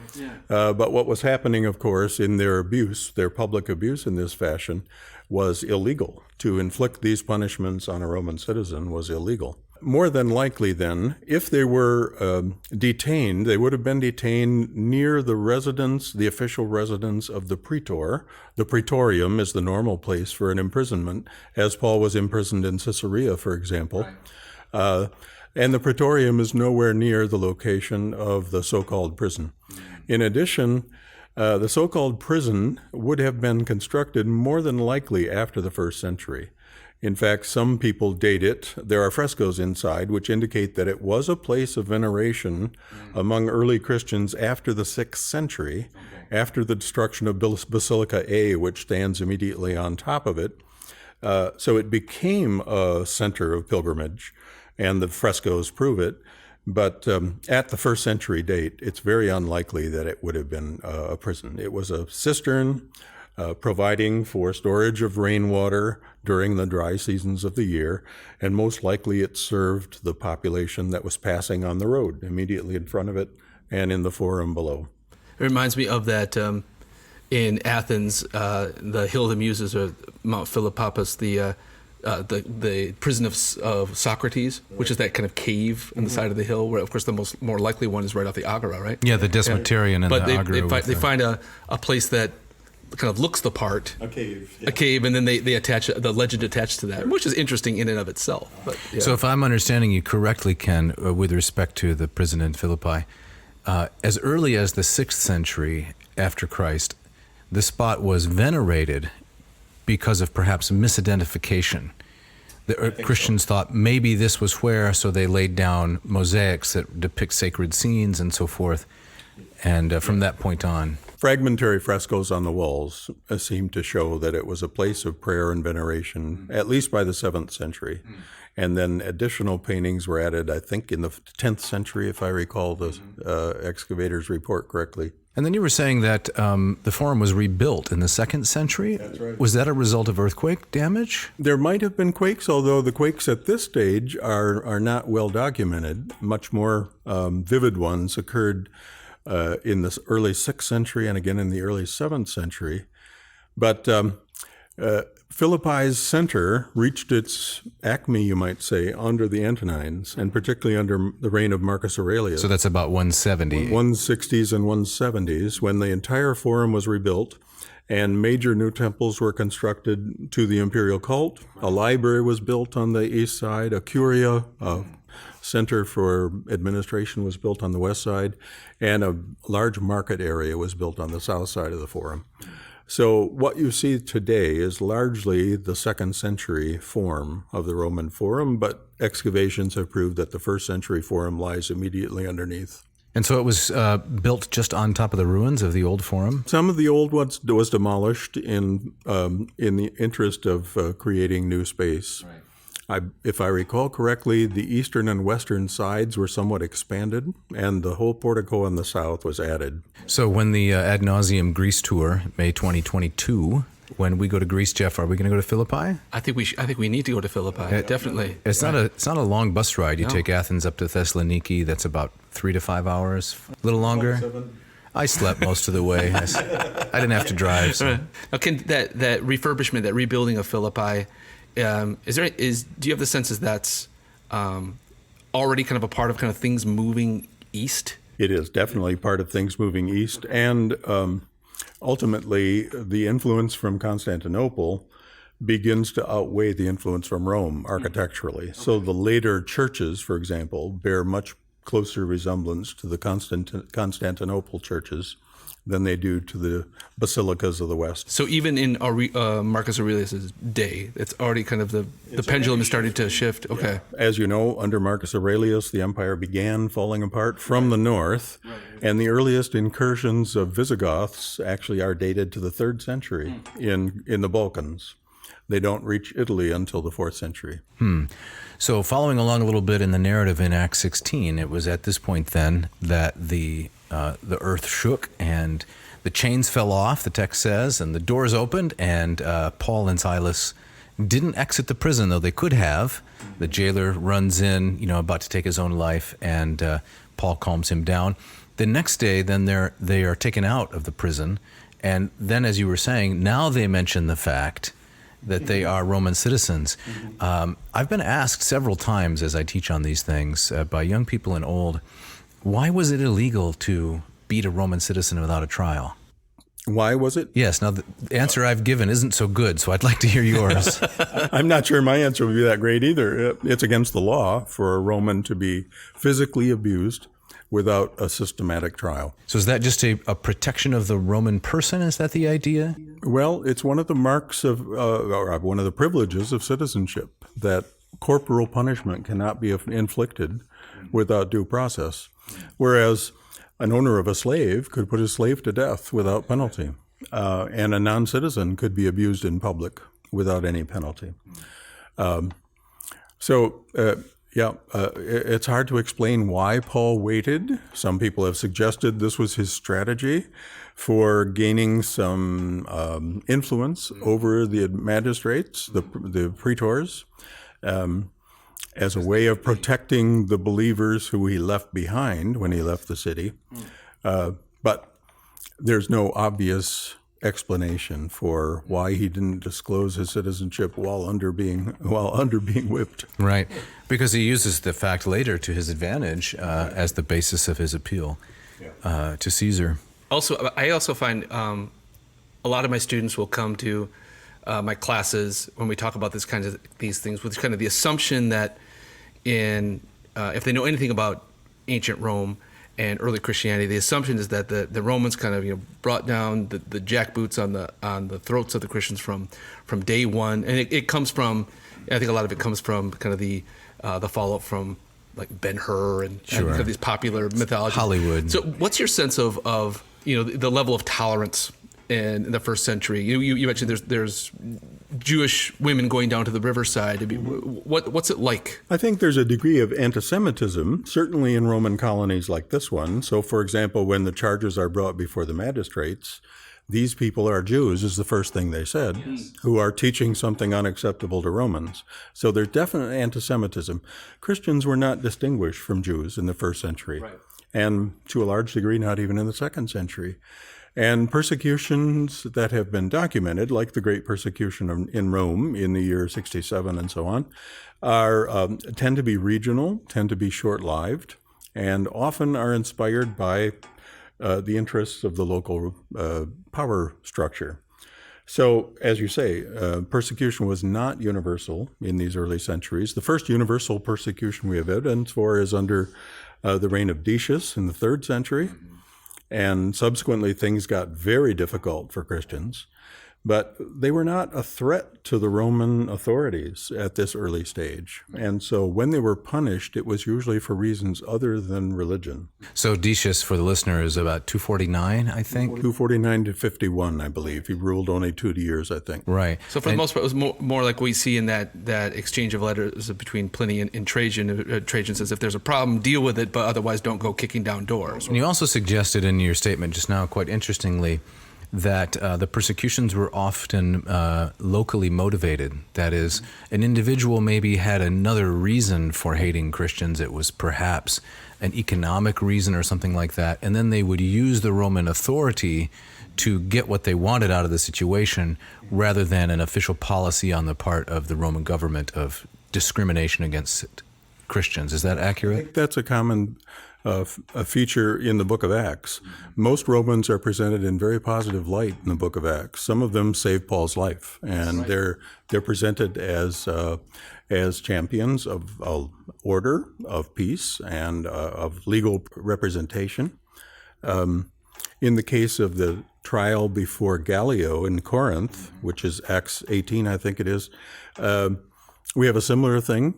Yeah. But what was happening, of course, in their abuse, their public abuse in this fashion, was illegal. To inflict these punishments on a Roman citizen was illegal. More than likely, then, if they were detained, they would have been detained near the residence, the official residence of the praetor. The Praetorium is the normal place for an imprisonment, as Paul was imprisoned in Caesarea, for example. Right. And the Praetorium is nowhere near the location of the so-called prison. In addition, the so-called prison would have been constructed more than likely after the first century. In fact, some people date it. There are frescoes inside which indicate that it was a place of veneration among early Christians after the 6th century, after the destruction of Basilica A, which stands immediately on top of it. So it became a center of pilgrimage, and the frescoes prove it. But at the first century date, it's very unlikely that it would have been a prison. It was a cistern providing for storage of rainwater during the dry seasons of the year, and most likely it served the population that was passing on the road immediately in front of it and in the forum below. It reminds me of that in Athens, the Hill of the Muses, or Mount Philippippus, the prison of Socrates, which is that kind of cave on the side of the hill, where, of course, the more likely one is right off the Agora, right? Yeah, the Desmoterium and but the Agora. But they find a place that kind of looks the part. A cave. Yeah. A cave, and then they attach the legend attached to that, which is interesting in and of itself. But, yeah. So if I'm understanding you correctly, Ken, with respect to the prison in Philippi, as early as the 6th century after Christ, the spot was venerated because of perhaps misidentification. The Christians thought maybe this was where, so they laid down mosaics that depict sacred scenes and so forth. And from that point on, fragmentary frescoes on the walls seem to show that it was a place of prayer and veneration, at least by the 7th century. And then additional paintings were added, I think, in the 10th century, if I recall the excavators' report correctly. And then you were saying that the forum was rebuilt in the 2nd century? That's right. Was that a result of earthquake damage? There might have been quakes, although the quakes at this stage are not well documented. Much more vivid ones occurred in the early 6th century and again in the early 7th century. But Philippi's center reached its acme, you might say, under the Antonines, and particularly under the reign of Marcus Aurelius. So that's about 170. 160s and 170s, when the entire forum was rebuilt and major new temples were constructed to the imperial cult. A library was built on the east side, a curia, a center for administration was built on the west side, and a large market area was built on the south side of the forum. So what you see today is largely the 2nd century form of the Roman forum, but excavations have proved that the 1st century forum lies immediately underneath. And so it was built just on top of the ruins of the old forum? Some of the old ones was demolished in the interest of creating new space. Right. If I recall correctly, the eastern and western sides were somewhat expanded, and the whole portico on the south was added. So when the Ad Nauseam Greece tour, May 2022, when we go to Greece, Jeff, are we going to go to Philippi? I think we need to go to Philippi. Definitely. It's not a long bus ride. You take Athens up to Thessaloniki. That's about 3 to 5 hours. A little longer. I slept most of the way. I didn't have to drive. So. Now, Ken, that refurbishment, that rebuilding of Philippi, do you have the sense that that's already kind of a part of kind of things moving east? It is definitely part of things moving east, and ultimately the influence from Constantinople begins to outweigh the influence from Rome architecturally. Okay. So the later churches, for example, bear much closer resemblance to the Constantinople churches than they do to the basilicas of the West. So even in Marcus Aurelius's day, it's already kind of the pendulum is starting to shift. Okay. Yeah. As you know, under Marcus Aurelius, the empire began falling apart from the north, and the earliest incursions of Visigoths actually are dated to the 3rd century in the Balkans. They don't reach Italy until the 4th century. So following along a little bit in the narrative in Acts 16, it was at this point then that the earth shook and the chains fell off, the text says, and the doors opened, and Paul and Silas didn't exit the prison, though they could have. The jailer runs in, about to take his own life, and Paul calms him down. The next day, then they are taken out of the prison, and then, as you were saying, now they mention the fact that they are Roman citizens. I've been asked several times as I teach on these things by young people and old, why was it illegal to beat a Roman citizen without a trial? Why was it? Yes. Now, the answer I've given isn't so good, so I'd like to hear yours. I'm not sure my answer would be that great either. It's against the law for a Roman to be physically abused without a systematic trial. So is that just a protection of the Roman person? Is that the idea? Well, it's one of the marks of, or one of the privileges of citizenship, that corporal punishment cannot be inflicted without due process. Whereas an owner of a slave could put his slave to death without penalty, and a non-citizen could be abused in public without any penalty. It's hard to explain why Paul waited. Some people have suggested this was his strategy for gaining some influence over the magistrates, the praetors, as a way of protecting the believers who he left behind when he left the city. But there's no obvious explanation for why he didn't disclose his citizenship while under being whipped. Right, because he uses the fact later to his advantage as the basis of his appeal to Caesar. I also find a lot of my students will come to my classes when we talk about these things with kind of the assumption that if they know anything about ancient Rome and early Christianity, the assumption is that the Romans kind of brought down the jackboots on the throats of the Christians from day one, and it comes from, I think a lot of it comes from kind of the fallout from like Ben-Hur and kind of these popular mythologies. Hollywood. So what's your sense of the level of tolerance in the 1st century? You mentioned there's Jewish women going down to the riverside. I mean, what's it like? I think there's a degree of anti-Semitism, certainly in Roman colonies like this one. So, for example, when the charges are brought before the magistrates, these people are Jews, is the first thing they said, who are teaching something unacceptable to Romans. So there's definite anti-Semitism. Christians were not distinguished from Jews in the 1st century, and to a large degree, not even in the 2nd century. And persecutions that have been documented, like the Great Persecution in Rome in the year 67 and so on, tend to be regional, tend to be short-lived, and often are inspired by the interests of the local power structure. So, as you say, persecution was not universal in these early centuries. The first universal persecution we have evidence for is under the reign of Decius in the 3rd century. And subsequently, things got very difficult for Christians. But they were not a threat to the Roman authorities at this early stage. And so when they were punished, it was usually for reasons other than religion. So Decius, for the listener, is about 249, I think? 249 to 51, I believe. He ruled only 2 years, I think. Right. So for the most part, it was more like we see in that exchange of letters between Pliny and Trajan. Trajan says, if there's a problem, deal with it, but otherwise don't go kicking down doors. And you also suggested in your statement just now, quite interestingly, that the persecutions were often locally motivated. That is, an individual maybe had another reason for hating Christians. It was perhaps an economic reason or something like that. And then they would use the Roman authority to get what they wanted out of the situation rather than an official policy on the part of the Roman government of discrimination against Christians. Is that accurate? I think that's a common a feature in the book of Acts. Most Romans are presented in very positive light in the book of Acts. Some of them saved Paul's life, and they're presented as champions of order, of peace, and of legal representation. In the case of the trial before Gallio in Corinth, which is Acts 18, I think it is, we have a similar thing.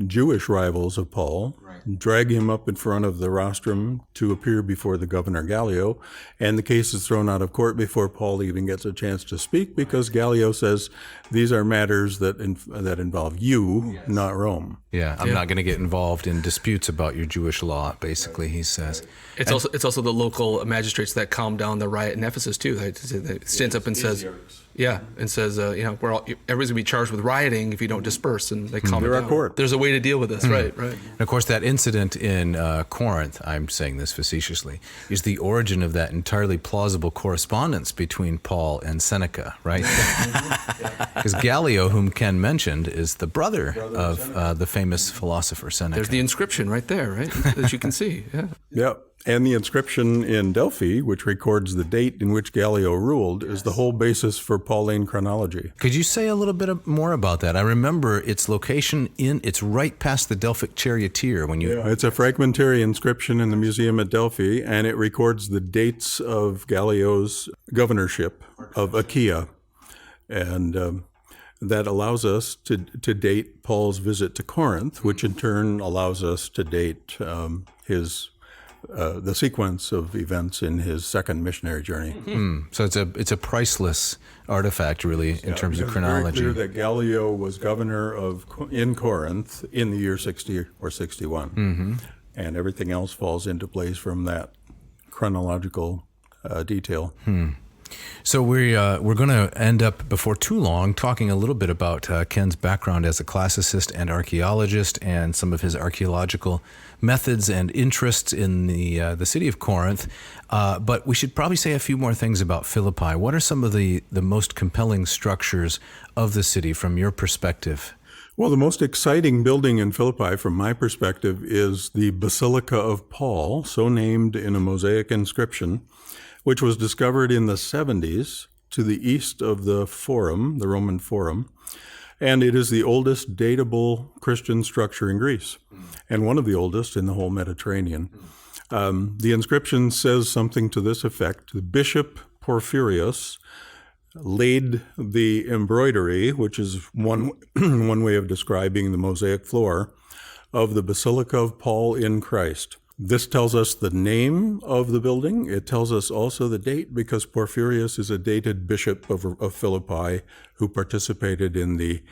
Jewish rivals of Paul drag him up in front of the rostrum to appear before the governor Gallio, and the case is thrown out of court before Paul even gets a chance to speak, because Gallio says these are matters that involve you, not Rome. Yeah, I'm not going to get involved in disputes about your Jewish law, basically, he says. It's also the local magistrates that calm down the riot in Ephesus too. That stands up and says, everybody's gonna be charged with rioting if you don't disperse, and they calm it down. Court. There's a way to deal with this, right? And of course, that incident in Corinth, I'm saying this facetiously, is the origin of that entirely plausible correspondence between Paul and Seneca, right? Because Gallio, whom Ken mentioned, is the brother of the famous philosopher Seneca. There's the inscription right there, right, that you can see. Yeah. Yep. And the inscription in Delphi, which records the date in which Gallio ruled, is the whole basis for Pauline chronology. Could you say a little bit more about that? I remember its location it's right past the Delphic charioteer when you... Yeah, it's a fragmentary inscription in the museum at Delphi, and it records the dates of Gallio's governorship of Achaia. And that allows us to date Paul's visit to Corinth, which in turn allows us to date the sequence of events in his second missionary journey. So it's a priceless artifact, really, in terms of chronology. It's very clear that Gallio was governor in Corinth in the year 60 or 61, and everything else falls into place from that chronological detail. So we're going to end up before too long talking a little bit about Ken's background as a classicist and archaeologist, and some of his archaeological methods and interests in the city of Corinth. But we should probably say a few more things about Philippi. What are some of the most compelling structures of the city from your perspective? Well, the most exciting building in Philippi, from my perspective, is the Basilica of Paul, so named in a Mosaic inscription, which was discovered in the 70s to the east of the Forum, the Roman Forum. And it is the oldest datable Christian structure in Greece, and one of the oldest in the whole Mediterranean. The inscription says something to this effect: the Bishop Porphyrius laid the embroidery, which is one way of describing the mosaic floor, of the Basilica of Paul in Christ. This tells us the name of the building. It tells us also the date, because Porphyrius is a dated bishop of Philippi who participated in the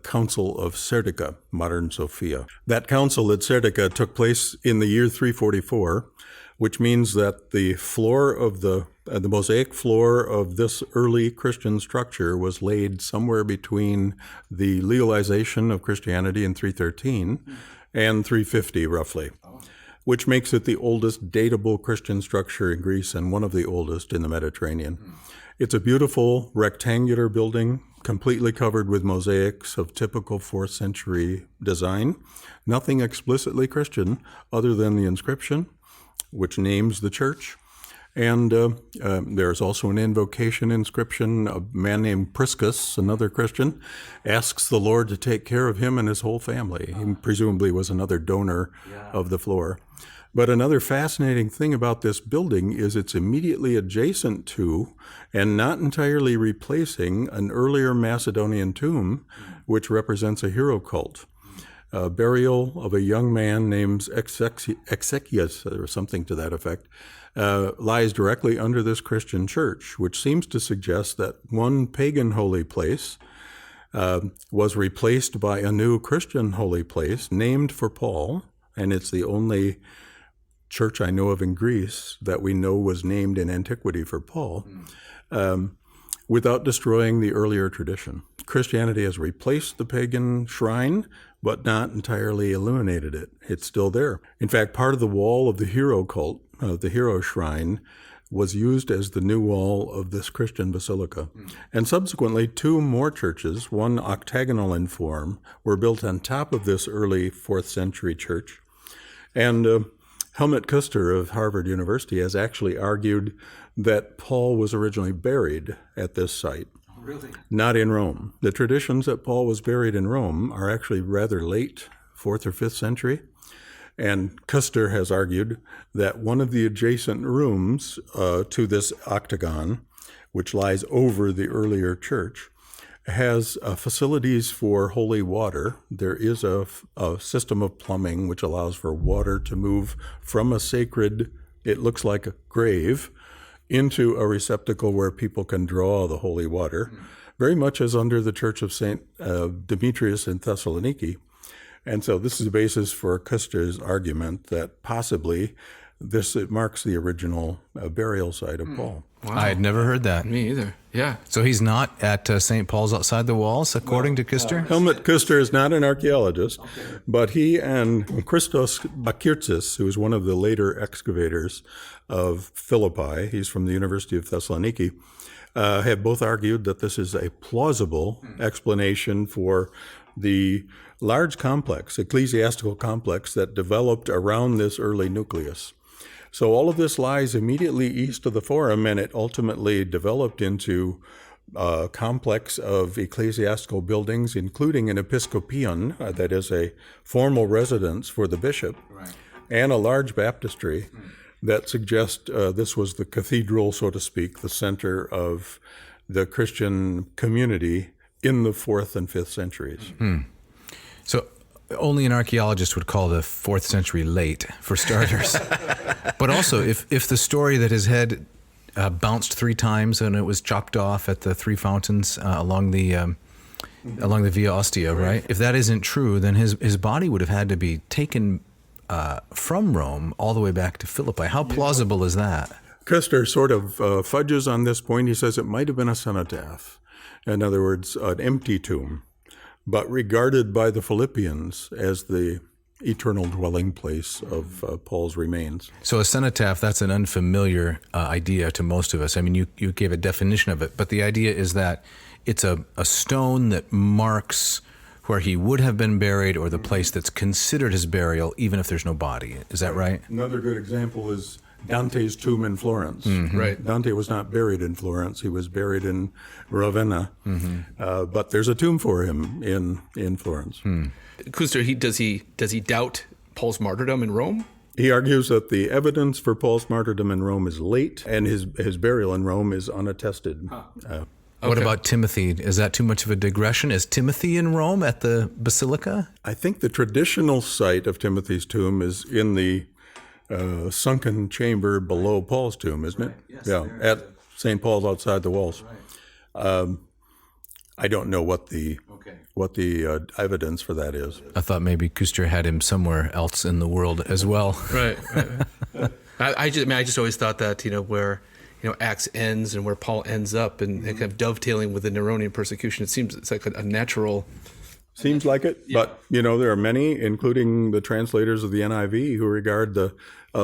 Council of Serdica, modern Sofia. That council at Serdica took place in the year 344, which means that the floor of the mosaic floor of this early Christian structure was laid somewhere between the legalization of Christianity in 313 and 350, roughly, which makes it the oldest datable Christian structure in Greece and one of the oldest in the Mediterranean. It's a beautiful rectangular building, completely covered with mosaics of typical 4th century design. Nothing explicitly Christian other than the inscription, which names the church. And there's also an invocation inscription. A man named Priscus, another Christian, asks the Lord to take care of him and his whole family. He presumably was another donor of the floor. But another fascinating thing about this building is it's immediately adjacent to and not entirely replacing an earlier Macedonian tomb, which represents a hero cult. A burial of a young man named Exekias, or something to that effect, lies directly under this Christian church, which seems to suggest that one pagan holy place was replaced by a new Christian holy place named for Paul, and it's the only church I know of in Greece that we know was named in antiquity for Paul, without destroying the earlier tradition. Christianity has replaced the pagan shrine, but not entirely eliminated it. It's still there. In fact, part of the wall of the hero cult, the hero shrine, was used as the new wall of this Christian basilica. And subsequently, 2 more churches, one octagonal in form, were built on top of this early 4th century church. And Helmut Kuster of Harvard University has actually argued that Paul was originally buried at this site. Really? Not in Rome. The traditions that Paul was buried in Rome are actually rather late, 4th or 5th century. And Kuster has argued that one of the adjacent rooms to this octagon, which lies over the earlier church, has facilities for holy water. There is a system of plumbing which allows for water to move from a sacred, it looks like a grave, into a receptacle where people can draw the holy water, very much as under the Church of St. Demetrius in Thessaloniki. And so this is the basis for Kuster's argument that possibly it marks the original burial site of Paul. Wow. I had never heard that. Me either. Yeah. So he's not at St. Paul's outside the walls, according to Kuster? Helmut Kuster is not an archaeologist, but he and Christos Bakirtsis, who is one of the later excavators of Philippi, he's from the University of Thessaloniki, have both argued that this is a plausible explanation for the large complex, ecclesiastical complex that developed around this early nucleus. So all of this lies immediately east of the Forum, and it ultimately developed into a complex of ecclesiastical buildings, including an episcopion, that is a formal residence for the bishop, and a large baptistry that suggests this was the cathedral, so to speak, the center of the Christian community in the 4th and 5th centuries. So only an archaeologist would call the 4th century late, for starters. But also, if the story that his head bounced 3 times and it was chopped off at the 3 fountains along the Via Ostia, right? If that isn't true, then his body would have had to be taken from Rome all the way back to Philippi. How plausible is that? Kuster sort of fudges on this point. He says it might have been a cenotaph. In other words, an empty tomb, but regarded by the Philippians as the eternal dwelling place of Paul's remains. So a cenotaph, that's an unfamiliar idea to most of us. I mean, you gave a definition of it, but the idea is that it's a stone that marks where he would have been buried or the place that's considered his burial, even if there's no body. Is that right? Another good example is Dante's tomb in Florence. Right. Dante was not buried in Florence. He was buried in Ravenna. But there's a tomb for him in Florence. Kuster, does he doubt Paul's martyrdom in Rome? He argues that the evidence for Paul's martyrdom in Rome is late, and his burial in Rome is unattested. What about Timothy? Is that too much of a digression? Is Timothy in Rome at the Basilica? I think the traditional site of Timothy's tomb is in the sunken chamber below Paul's tomb, isn't it? Yes, yeah, at St. Paul's outside the walls. Right. I don't know what the evidence for that is. I thought maybe Kuster had him somewhere else in the world as well. Right. I just always thought that where Acts ends and where Paul ends up, and kind of dovetailing with the Neronian persecution, it's like a natural Seems like it, but there are many, including the translators of the NIV, who regard the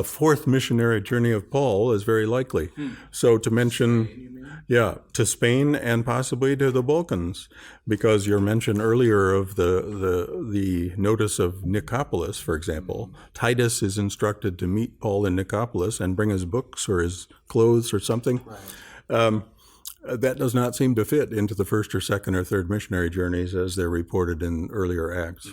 fourth missionary journey of Paul as very likely. So to mention, to Spain and possibly to the Balkans, because your mention earlier of the notice of Nicopolis, for example, Titus is instructed to meet Paul in Nicopolis and bring his books or his clothes or something. Right. That does not seem to fit into the first or second or third missionary journeys as they're reported in earlier Acts.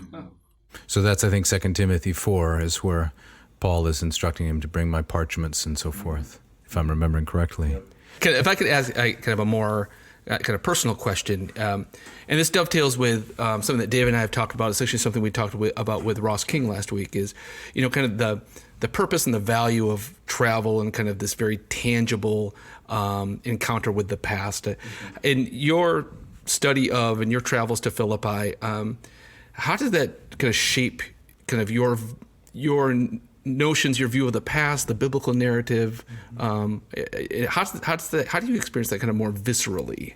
So that's, I think, 2 Timothy 4 is where Paul is instructing him to bring my parchments and so forth, if I'm remembering correctly. If I could ask kind of a more kind of personal question, and this dovetails with something that Dave and I have talked about. It's actually something we talked about with Ross King last week, is, kind of the purpose and the value of travel and kind of this very tangible encounter with the past. In your study of and your travels to Philippi, how does that kind of shape kind of your notions, your view of the past, the biblical narrative? How do you experience that kind of more viscerally?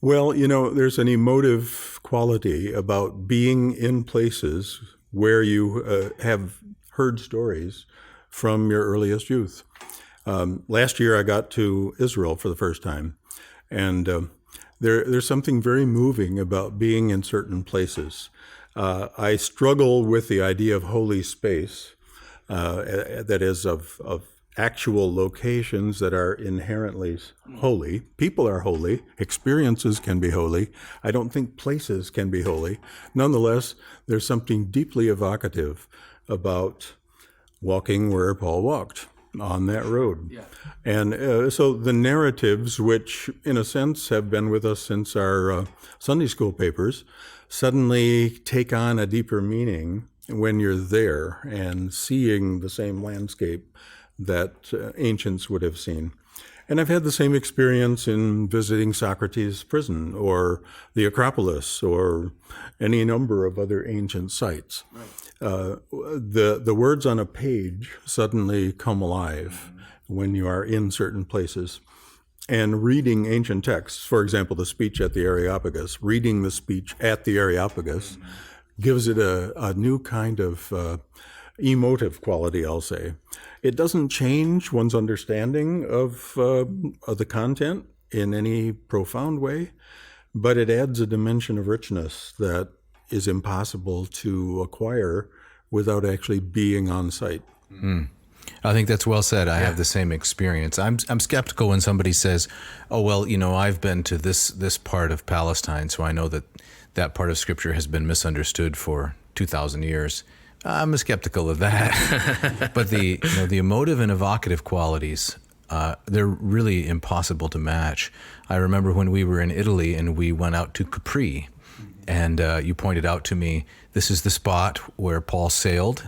Well, there's an emotive quality about being in places where you have heard stories from your earliest youth. Last year I got to Israel for the first time, and there's something very moving about being in certain places. I struggle with the idea of holy space, that is of actual locations that are inherently holy. People are holy. Experiences can be holy. I don't think places can be holy. Nonetheless, there's something deeply evocative about walking where Paul walked on that road. Yeah. And so the narratives, which in a sense have been with us since our Sunday school papers, suddenly take on a deeper meaning when you're there and seeing the same landscape that ancients would have seen. And I've had the same experience in visiting Socrates' prison or the Acropolis or any number of other ancient sites. Right. The words on a page suddenly come alive when you are in certain places. And reading ancient texts, for example, the speech at the Areopagus, reading the speech at the Areopagus gives it a new kind of emotive quality, I'll say. It doesn't change one's understanding of the content in any profound way, but it adds a dimension of richness that is impossible to acquire without actually being on site. I think that's well said. I have the same experience. I'm skeptical when somebody says, "Oh, well, I've been to this part of Palestine, so I know that part of Scripture has been misunderstood for 2,000 years." I'm skeptical of that. But the emotive and evocative qualities, they're really impossible to match. I remember when we were in Italy and we went out to Capri, and you pointed out to me, this is the spot where Paul sailed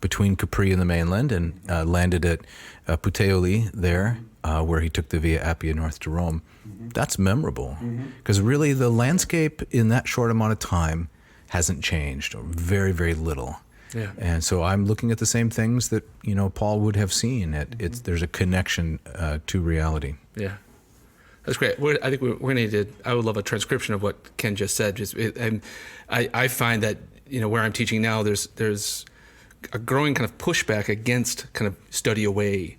between Capri and the mainland and landed at Puteoli there, where he took the Via Appia north to Rome. That's memorable, because really the landscape in that short amount of time hasn't changed, or very, very little. Yeah. And so I'm looking at the same things that Paul would have seen. There's a connection to reality. Yeah. That's great. I think we're going to need I would love a transcription of what Ken just said. And I find that, where I'm teaching now, there's a growing kind of pushback against kind of study away,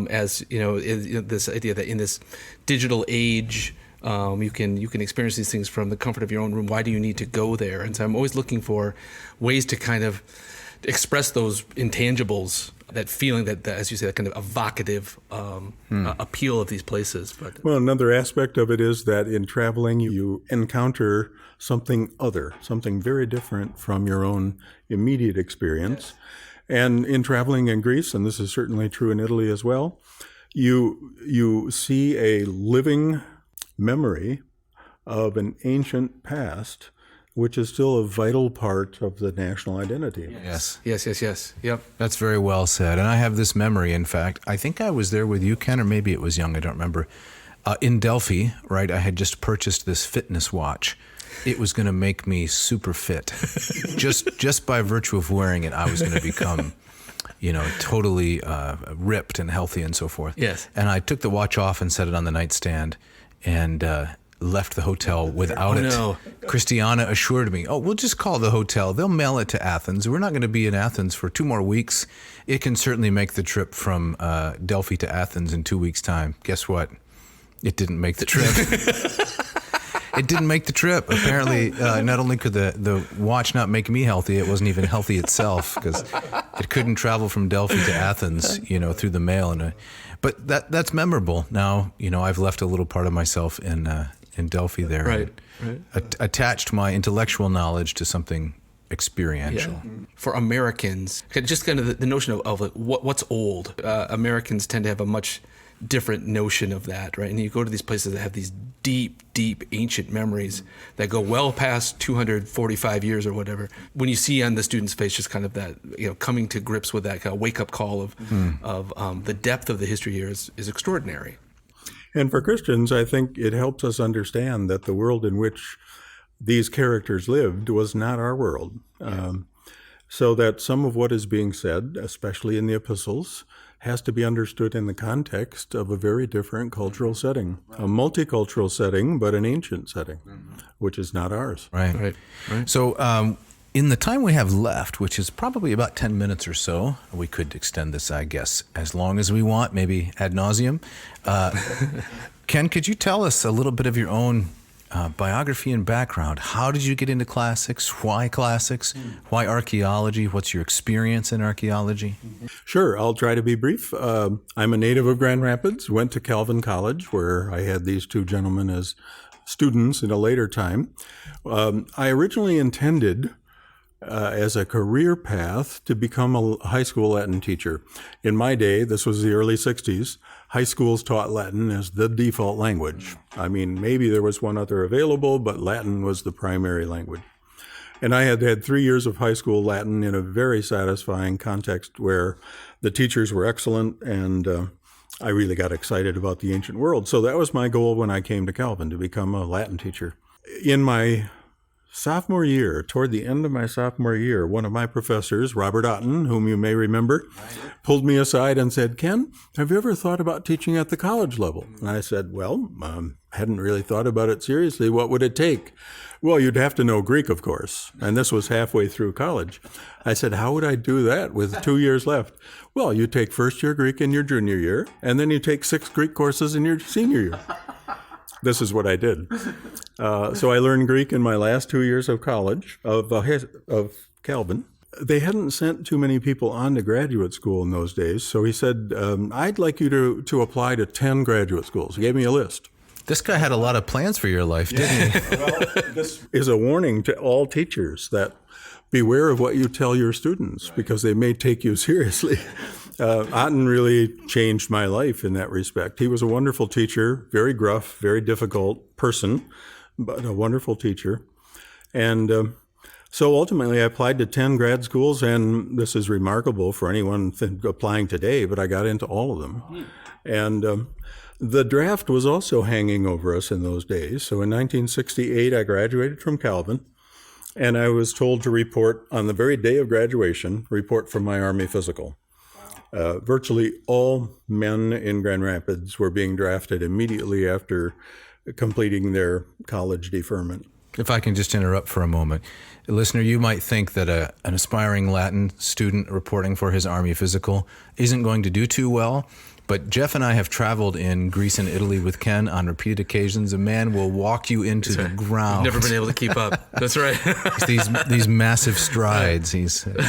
as, this idea that in this digital age, you can experience these things from the comfort of your own room. Why do you need to go there? And so I'm always looking for ways to kind of express those intangibles, that feeling that as you say, that kind of evocative appeal of these places. But well, another aspect of it is that in traveling, you encounter something other, something very different from your own immediate experience. Yes. And in traveling in Greece, and this is certainly true in Italy as well, you see a living memory of an ancient past, which is still a vital part of the national identity. Yes. Yep. That's very well said. And I have this memory, in fact, I think I was there with you, Ken, or maybe it was Young, I don't remember. In Delphi, right, I had just purchased this fitness watch. It was going to make me super fit. just by virtue of wearing it, I was going to become, totally ripped and healthy and so forth. Yes. And I took the watch off and set it on the nightstand, and left the hotel without it. No. Christiana assured me, "Oh, we'll just call the hotel. They'll mail it to Athens. We're not going to be in Athens for 2 more weeks. It can certainly make the trip from Delphi to Athens in 2 weeks' time." Guess what? It didn't make the trip. It didn't make the trip. Apparently, not only could the watch not make me healthy, it wasn't even healthy itself, because it couldn't travel from Delphi to Athens, through the mail. But that's memorable. Now, I've left a little part of myself in Delphi there. Right. Attached my intellectual knowledge to something experiential. Yeah. For Americans, just kind of the notion of what's old. Americans tend to have a much different notion of that, right? And you go to these places that have these deep, deep ancient memories that go well past 245 years or whatever. When you see on the student's face just kind of that, coming to grips with that kind of wake-up call of the depth of the history here is extraordinary. And for Christians, I think it helps us understand that the world in which these characters lived was not our world. So that some of what is being said, especially in the epistles, has to be understood in the context of a very different cultural setting, a multicultural setting, but an ancient setting, which is not ours. Right. So in the time we have left, which is probably about 10 minutes or so, we could extend this, I guess, as long as we want, maybe ad nauseum. Ken, could you tell us a little bit of your own biography and background? How did you get into classics? Why classics? Why archaeology? What's your experience in archaeology? Sure, I'll try to be brief. I'm a native of Grand Rapids, went to Calvin College, where I had these two gentlemen as students in a later time. I originally intended, as a career path, to become a high school Latin teacher. In my day, this was the early 60s, high schools taught Latin as the default language. I mean, maybe there was one other available, but Latin was the primary language. And I had 3 years of high school Latin in a very satisfying context where the teachers were excellent, and I really got excited about the ancient world. So that was my goal when I came to Calvin, to become a Latin teacher. In my sophomore year, toward the end of my sophomore year, one of my professors, Robert Otten, whom you may remember, pulled me aside and said, "Ken, have you ever thought about teaching at the college level?" And I said, "Well, hadn't really thought about it seriously. What would it take?" "Well, you'd have to know Greek, of course." And this was halfway through college. I said, "How would I do that with 2 years left?" "Well, you take first year Greek in your junior year, and then you take 6 Greek courses in your senior year." This is what I did. So I learned Greek in my last 2 years of college, of Calvin. They hadn't sent too many people on to graduate school in those days. So he said, "I'd like you to apply to 10 graduate schools." He gave me a list. This guy had a lot of plans for your life, didn't he? Well, this is a warning to all teachers that beware of what you tell your students, because they may take you seriously. Otten really changed my life in that respect. He was a wonderful teacher, very gruff, very difficult person, but a wonderful teacher. And so ultimately I applied to 10 grad schools, and this is remarkable for anyone applying today, but I got into all of them. And the draft was also hanging over us in those days. So in 1968, I graduated from Calvin, and I was told to report on the very day of graduation, report from my Army physical. Virtually all men in Grand Rapids were being drafted immediately after completing their college deferment. If I can just interrupt for a moment. Listener, you might think that an aspiring Latin student reporting for his Army physical isn't going to do too well, but Jeff and I have traveled in Greece and Italy with Ken on repeated occasions. A man will walk you into the ground. Never been able to keep up. That's right. these massive strides.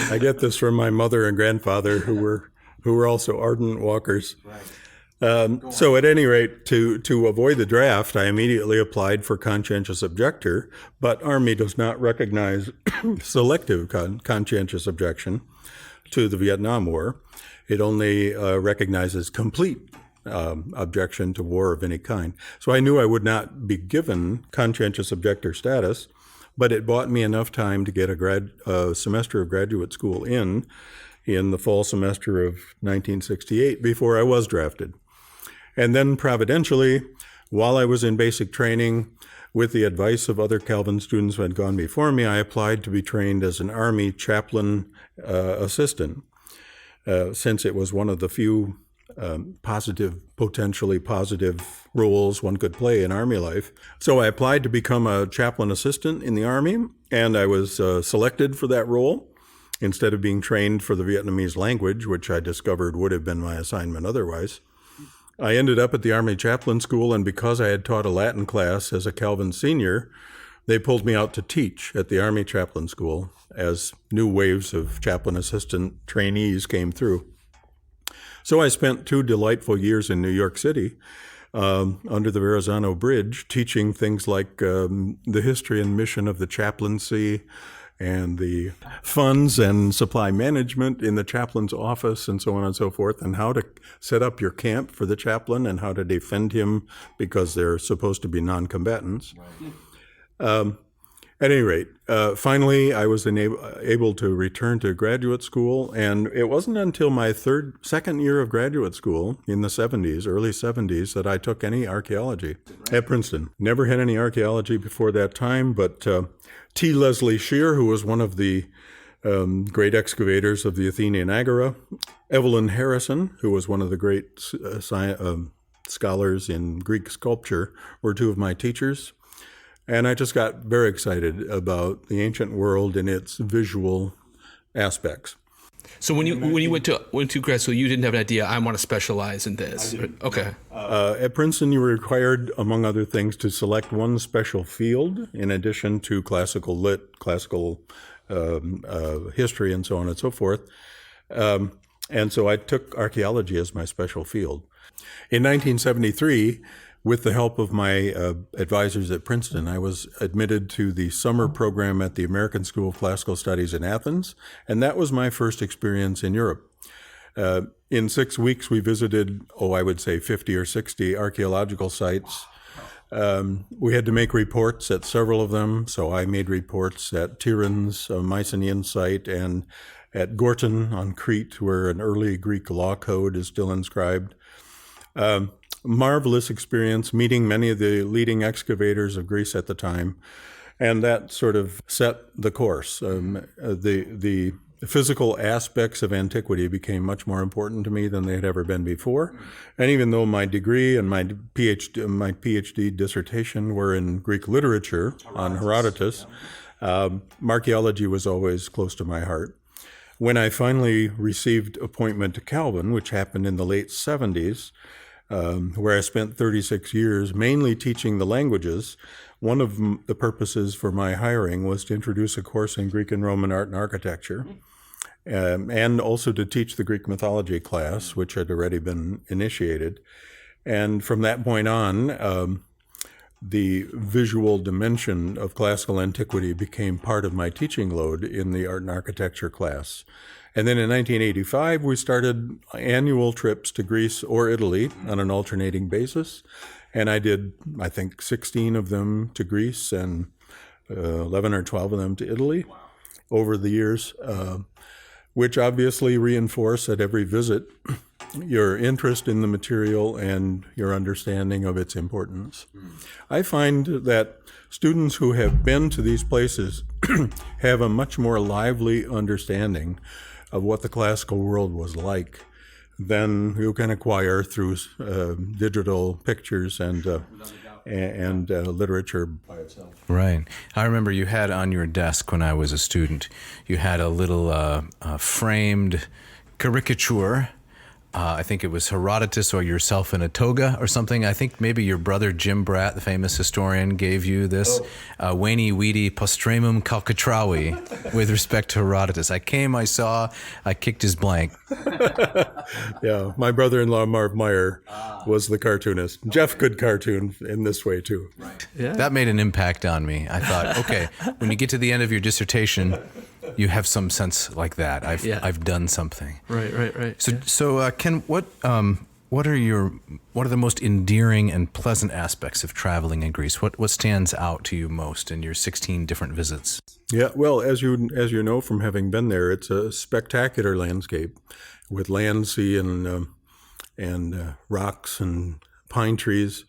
I get this from my mother and grandfather, who were also ardent walkers. So at any rate, to avoid the draft, I immediately applied for conscientious objector, but Army does not recognize selective conscientious objection to the Vietnam War. It only recognizes complete objection to war of any kind. So I knew I would not be given conscientious objector status, but it bought me enough time to get a semester of graduate school in the fall semester of 1968 before I was drafted. And then providentially, while I was in basic training, with the advice of other Calvin students who had gone before me, I applied to be trained as an Army chaplain assistant, since it was one of the few potentially positive roles one could play in Army life. So I applied to become a chaplain assistant in the Army, and I was selected for that role instead of being trained for the Vietnamese language, which I discovered would have been my assignment otherwise. I ended up at the Army Chaplain School, and because I had taught a Latin class as a Calvin senior, they pulled me out to teach at the Army Chaplain School as new waves of chaplain assistant trainees came through. So I spent 2 delightful years in New York City under the Verrazano Bridge, teaching things like the history and mission of the chaplaincy and the funds and supply management in the chaplain's office and so on and so forth, and how to set up your camp for the chaplain and how to defend him because they're supposed to be non-combatants. At any rate, finally I was able to return to graduate school, and it wasn't until my second year of graduate school in the early 70s, that I took any archaeology at Princeton. Never had any archaeology before that time, but T. Leslie Shear, who was one of the great excavators of the Athenian Agora, Evelyn Harrison, who was one of the great scholars in Greek sculpture, were 2 of my teachers. And I just got very excited about the ancient world and its visual aspects. So when you went to grad school, you didn't have an idea, I want to specialize in this. Okay. At Princeton, you were required, among other things, to select one special field in addition to classical history, and so on and so forth. And so I took archaeology as my special field. In 1973, with the help of my advisors at Princeton, I was admitted to the summer program at the American School of Classical Studies in Athens, and that was my first experience in Europe. In 6 weeks, we visited, I would say 50 or 60 archaeological sites. We had to make reports at several of them, so I made reports at Tiryns, a Mycenaean site, and at Gortyn on Crete, where an early Greek law code is still inscribed. Marvelous experience, meeting many of the leading excavators of Greece at the time, and that sort of set the course. The physical aspects of antiquity became much more important to me than they had ever been before. And even though my degree and my PhD dissertation were in Greek literature on Herodotus, archaeology was always close to my heart. When I finally received appointment to Calvin, which happened in the late 70s, where I spent 36 years mainly teaching the languages, one of the purposes for my hiring was to introduce a course in Greek and Roman art and architecture, and also to teach the Greek mythology class, which had already been initiated. And from that point on, the visual dimension of classical antiquity became part of my teaching load in the art and architecture class. And then in 1985, we started annual trips to Greece or Italy on an alternating basis. And I did, I think, 16 of them to Greece and 11 or 12 of them to Italy over the years, which obviously reinforce at every visit your interest in the material and your understanding of its importance. I find that students who have been to these places have a much more lively understanding of what the classical world was like than you can acquire through digital pictures and literature by itself. Right. I remember you had on your desk when I was a student, you had a little framed caricature. I think it was Herodotus or yourself in a toga or something. I think maybe your brother Jim Bratt, the famous historian, gave you this Veni Vidi Postremum Calcatravi with respect to Herodotus. I came, I saw, I kicked his blank. Yeah, my brother-in-law Marv Meyer was the cartoonist. Jeff could cartoon in this way too. Right. Yeah. That made an impact on me. I thought, okay, when you get to the end of your dissertation, you have some sense like that. I've done something. Right. So Ken, what are the most endearing and pleasant aspects of traveling in Greece? What stands out to you most in your 16 different visits? Yeah, well, as you know from having been there, it's a spectacular landscape with land, sea, and rocks and pine trees.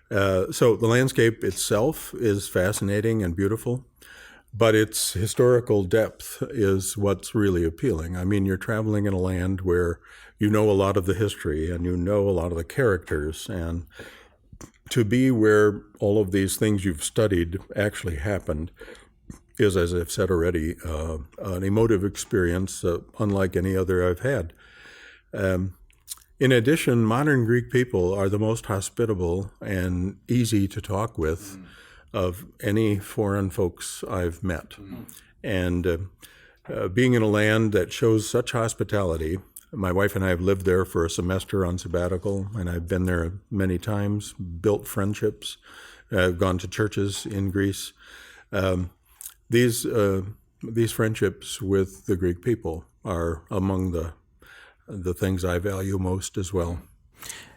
So the landscape itself is fascinating and beautiful. but its historical depth is what's really appealing. I mean, you're traveling in a land where you know a lot of the history and you know a lot of the characters, and to be where all of these things you've studied actually happened is, as I've said already, an emotive experience unlike any other I've had. In addition, modern Greek people are the most hospitable and easy to talk with of any foreign folks I've met. And being in a land that shows such hospitality, my wife and I have lived there for a semester on sabbatical, and I've been there many times, built friendships. I've gone to churches in Greece. These friendships with the Greek people are among the things I value most as well.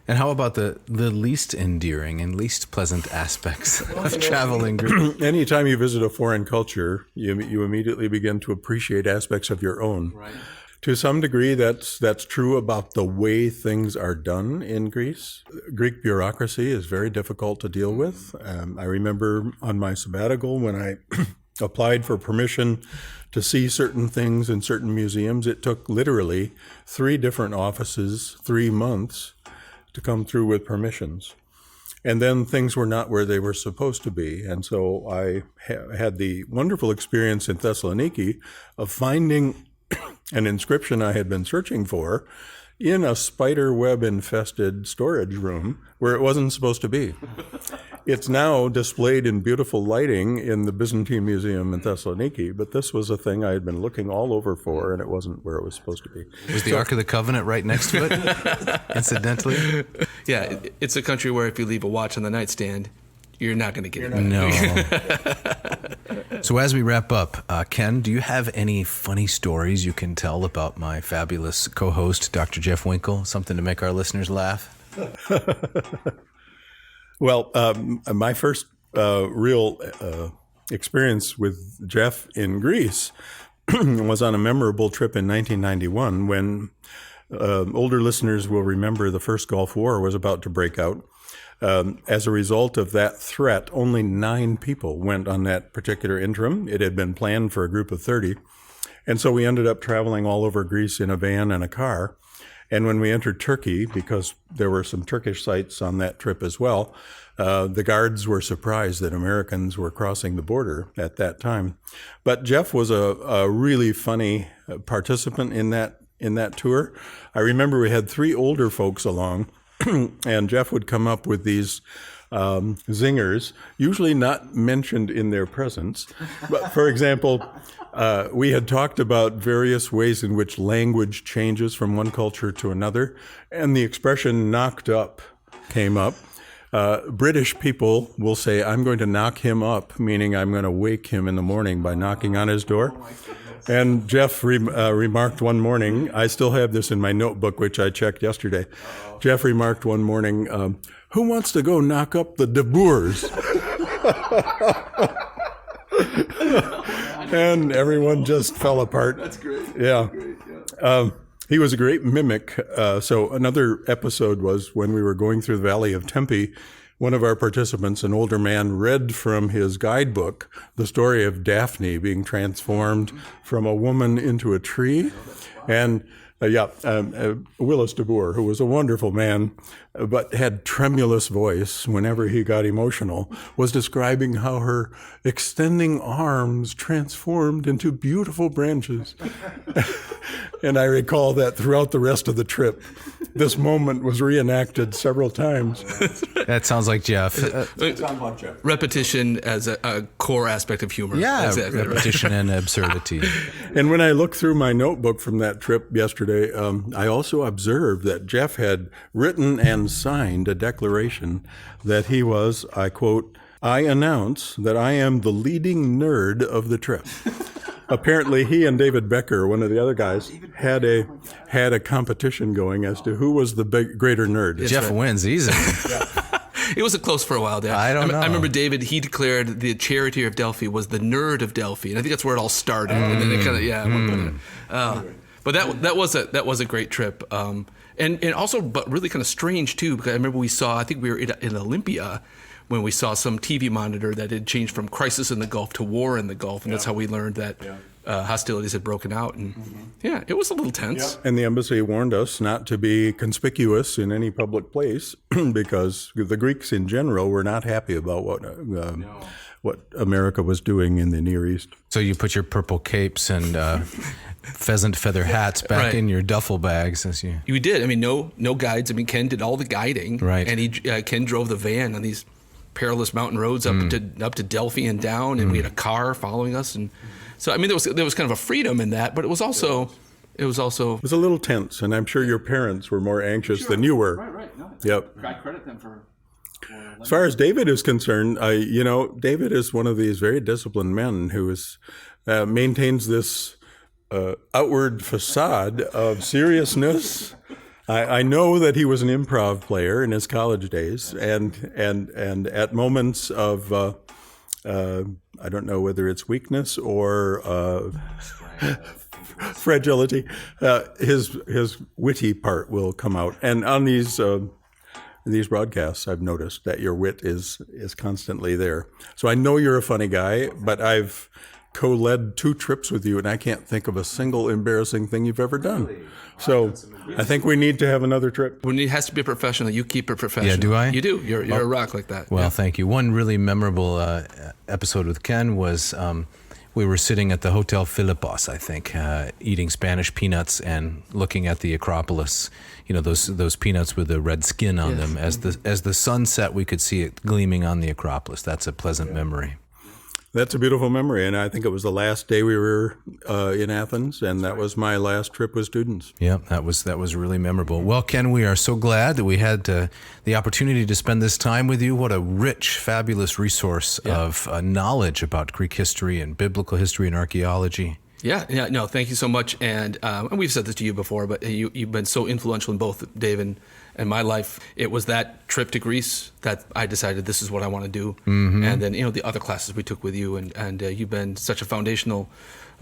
And how about the least endearing and least pleasant aspects of traveling Greece? Anytime you visit a foreign culture, you immediately begin to appreciate aspects of your own. Right. To some degree, that's true about the way things are done in Greece. Greek bureaucracy is very difficult to deal with. I remember on my sabbatical when I applied for permission to see certain things in certain museums, it took literally 3 different offices, 3 months to come through with permissions. And then things were not where they were supposed to be. And so I had the wonderful experience in Thessaloniki of finding an inscription I had been searching for in a spider web infested storage room where it wasn't supposed to be. It's now displayed in beautiful lighting in the Byzantine Museum in Thessaloniki, but this was a thing I had been looking all over for, and it wasn't where it was supposed to be. Was the Ark of the Covenant right next to it, incidentally? Yeah, it's a country where if you leave a watch on the nightstand, you're not going to get it. No. So as we wrap up, Ken, do you have any funny stories you can tell about my fabulous co-host, Dr. Jeff Winkle? Something to make our listeners laugh? Well, my first real experience with Jeff in Greece was on a memorable trip in 1991 when older listeners will remember the first Gulf War was about to break out. As a result of that threat, only 9 people went on that particular interim. It had been planned for a group of 30. And so we ended up traveling all over Greece in a van and a car. And when we entered Turkey, because there were some Turkish sites on that trip as well, the guards were surprised that Americans were crossing the border at that time. But Jeff was a really funny participant in that tour. I remember we had 3 older folks along, and Jeff would come up with these zingers, usually not mentioned in their presence. But for example, we had talked about various ways in which language changes from one culture to another, and the expression knocked up came up. British people will say, I'm going to knock him up, meaning I'm going to wake him in the morning by knocking on his door. And Jeff remarked one morning, I still have this in my notebook, which I checked yesterday. Jeff remarked one morning, who wants to go knock up the De Boers? And everyone just fell apart. That's great. Yeah. He was a great mimic. So another episode was when we were going through the Valley of Tempe. One of our participants, an older man, read from his guidebook the story of Daphne being transformed from a woman into a tree. And Willis de Boer, who was a wonderful man, but had tremulous voice whenever he got emotional, was describing how her extending arms transformed into beautiful branches. And I recall that throughout the rest of the trip, this moment was reenacted several times. That sounds like Jeff. Repetition as a core aspect of humor. Yeah, exactly repetition and absurdity. And when I looked through my notebook from that trip yesterday, I also observed that Jeff had written and signed a declaration that he was, I quote, I announce that I am the leading nerd of the trip. Apparently, he and David Becker, one of the other guys, had a competition going as to who was the greater nerd. Jeff wins easily. It was close for a while, Dan. I don't know. I remember David, he declared the charioteer of Delphi was the nerd of Delphi. And I think that's where it all started. And then it kind of, but that was a great trip. And also, but really kind of strange too, because I remember I think we were in Olympia, when we saw some TV monitor that had changed from crisis in the Gulf to war in the Gulf, and that's how we learned that hostilities had broken out. And it was a little tense. And the embassy warned us not to be conspicuous in any public place because the Greeks in general were not happy about what America was doing in the Near East. So you put your purple capes and pheasant feather hats back in your duffel bags as you. You did. I mean, no guides. I mean, Ken did all the guiding, right? And Ken drove the van on these perilous mountain roads up to Delphi and down, and we had a car following us, and so I mean, there was kind of a freedom in that, but it was also. It was a little tense, and I'm sure your parents were more anxious than you were. Right. No, yep. I credit them for. As far as David is concerned, David is one of these very disciplined men who maintains this outward facade of seriousness. I know that he was an improv player in his college days, and at moments of I don't know whether it's weakness or fragility, his witty part will come out, and on these broadcasts, I've noticed that your wit is constantly there. So I know you're a funny guy, but I've co-led 2 trips with you, and I can't think of a single embarrassing thing you've ever done. Really? So I think we need to have another trip. When it has to be professional, you keep it professional. Yeah, do I? You do. You're a rock like that. Well, thank you. One really memorable episode with Ken was we were sitting at the Hotel Philippos, I think, eating Spanish peanuts and looking at the Acropolis. You know, those peanuts with the red skin on them. As the sun set, we could see it gleaming on the Acropolis. That's a pleasant memory. That's a beautiful memory, and I think it was the last day we were in Athens, and that was my last trip with students. Yeah, that was really memorable. Well, Ken, we are so glad that we had the opportunity to spend this time with you. What a rich, fabulous resource of knowledge about Greek history and biblical history and archaeology. Yeah, no, thank you so much. And we've said this to you before, but you've been so influential in both Dave and my life. It was that trip to Greece that I decided this is what I want to do. Mm-hmm. And then, the other classes we took with you, and you've been such a foundational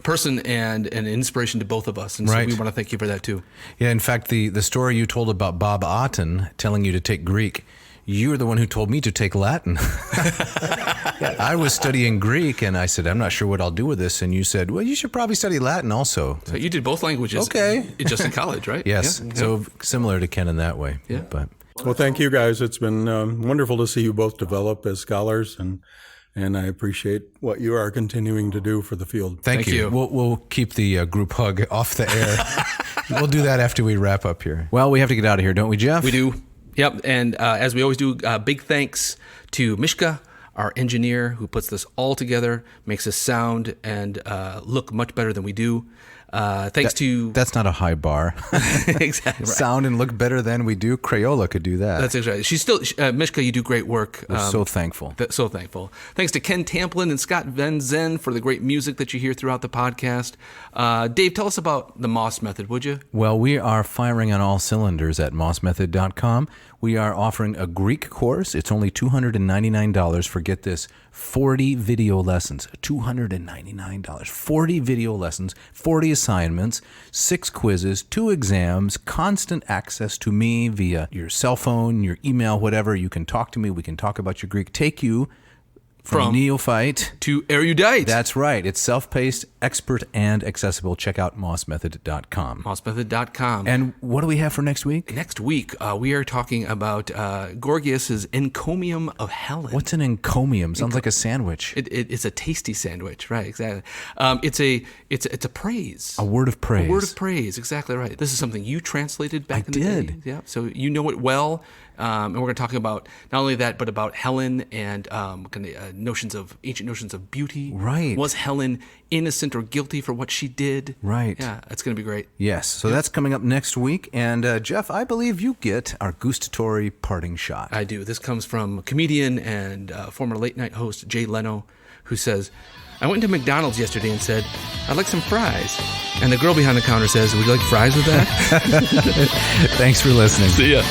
person and an inspiration to both of us. And so we want to thank you for that too. Yeah, in fact, the story you told about Bob Otten telling you to take Greek, you were the one who told me to take Latin. I was studying Greek, and I said, I'm not sure what I'll do with this. And you said, well, you should probably study Latin also. So you did both languages. Okay. Just in college, right? Yes. Yeah. So similar to Ken in that way. Yeah. But well, thank you guys. It's been wonderful to see you both develop as scholars, and I appreciate what you are continuing to do for the field. Thank you. We'll keep the group hug off the air. We'll do that after we wrap up here. Well, we have to get out of here, don't we, Jeff? We do. Yep, and as we always do, big thanks to Mishka, our engineer, who puts this all together, makes us sound and look much better than we do. That's not a high bar. Exactly. Right. Sound and look better than we do. Crayola could do that. That's exactly. She's still Mishka. You do great work. We're so thankful. So thankful. Thanks to Ken Tamplin and Scott Van Zen for the great music that you hear throughout the podcast. Dave, tell us about the Moss Method, would you? Well, we are firing on all cylinders at mossmethod.com. We are offering a Greek course. It's only $299 for, get this, 40 video lessons. $299. 40 video lessons, 40 assignments, 6 quizzes, 2 exams, constant access to me via your cell phone, your email, whatever. You can talk to me. We can talk about your Greek. Take you from neophyte to erudite. That's right. It's self-paced, expert, and accessible. Check out mossmethod.com. Mossmethod.com. And what do we have for next week? Next week, we are talking about Gorgias's encomium of Helen. What's an encomium? Sounds like a sandwich. It's a tasty sandwich, right? Exactly. It's a praise. A word of praise. A word of praise. Exactly right. This is something you translated back in the day. I did. Yeah. So you know it well. And we're going to talk about not only that, but about Helen and ancient notions of beauty. Right. Was Helen innocent or guilty for what she did? Right. Yeah, it's going to be great. Yes. So that's coming up next week. And Jeff, I believe you get our gustatory parting shot. I do. This comes from comedian and former late night host Jay Leno, who says, I went to McDonald's yesterday and said, I'd like some fries. And the girl behind the counter says, would you like fries with that? Thanks for listening. See ya.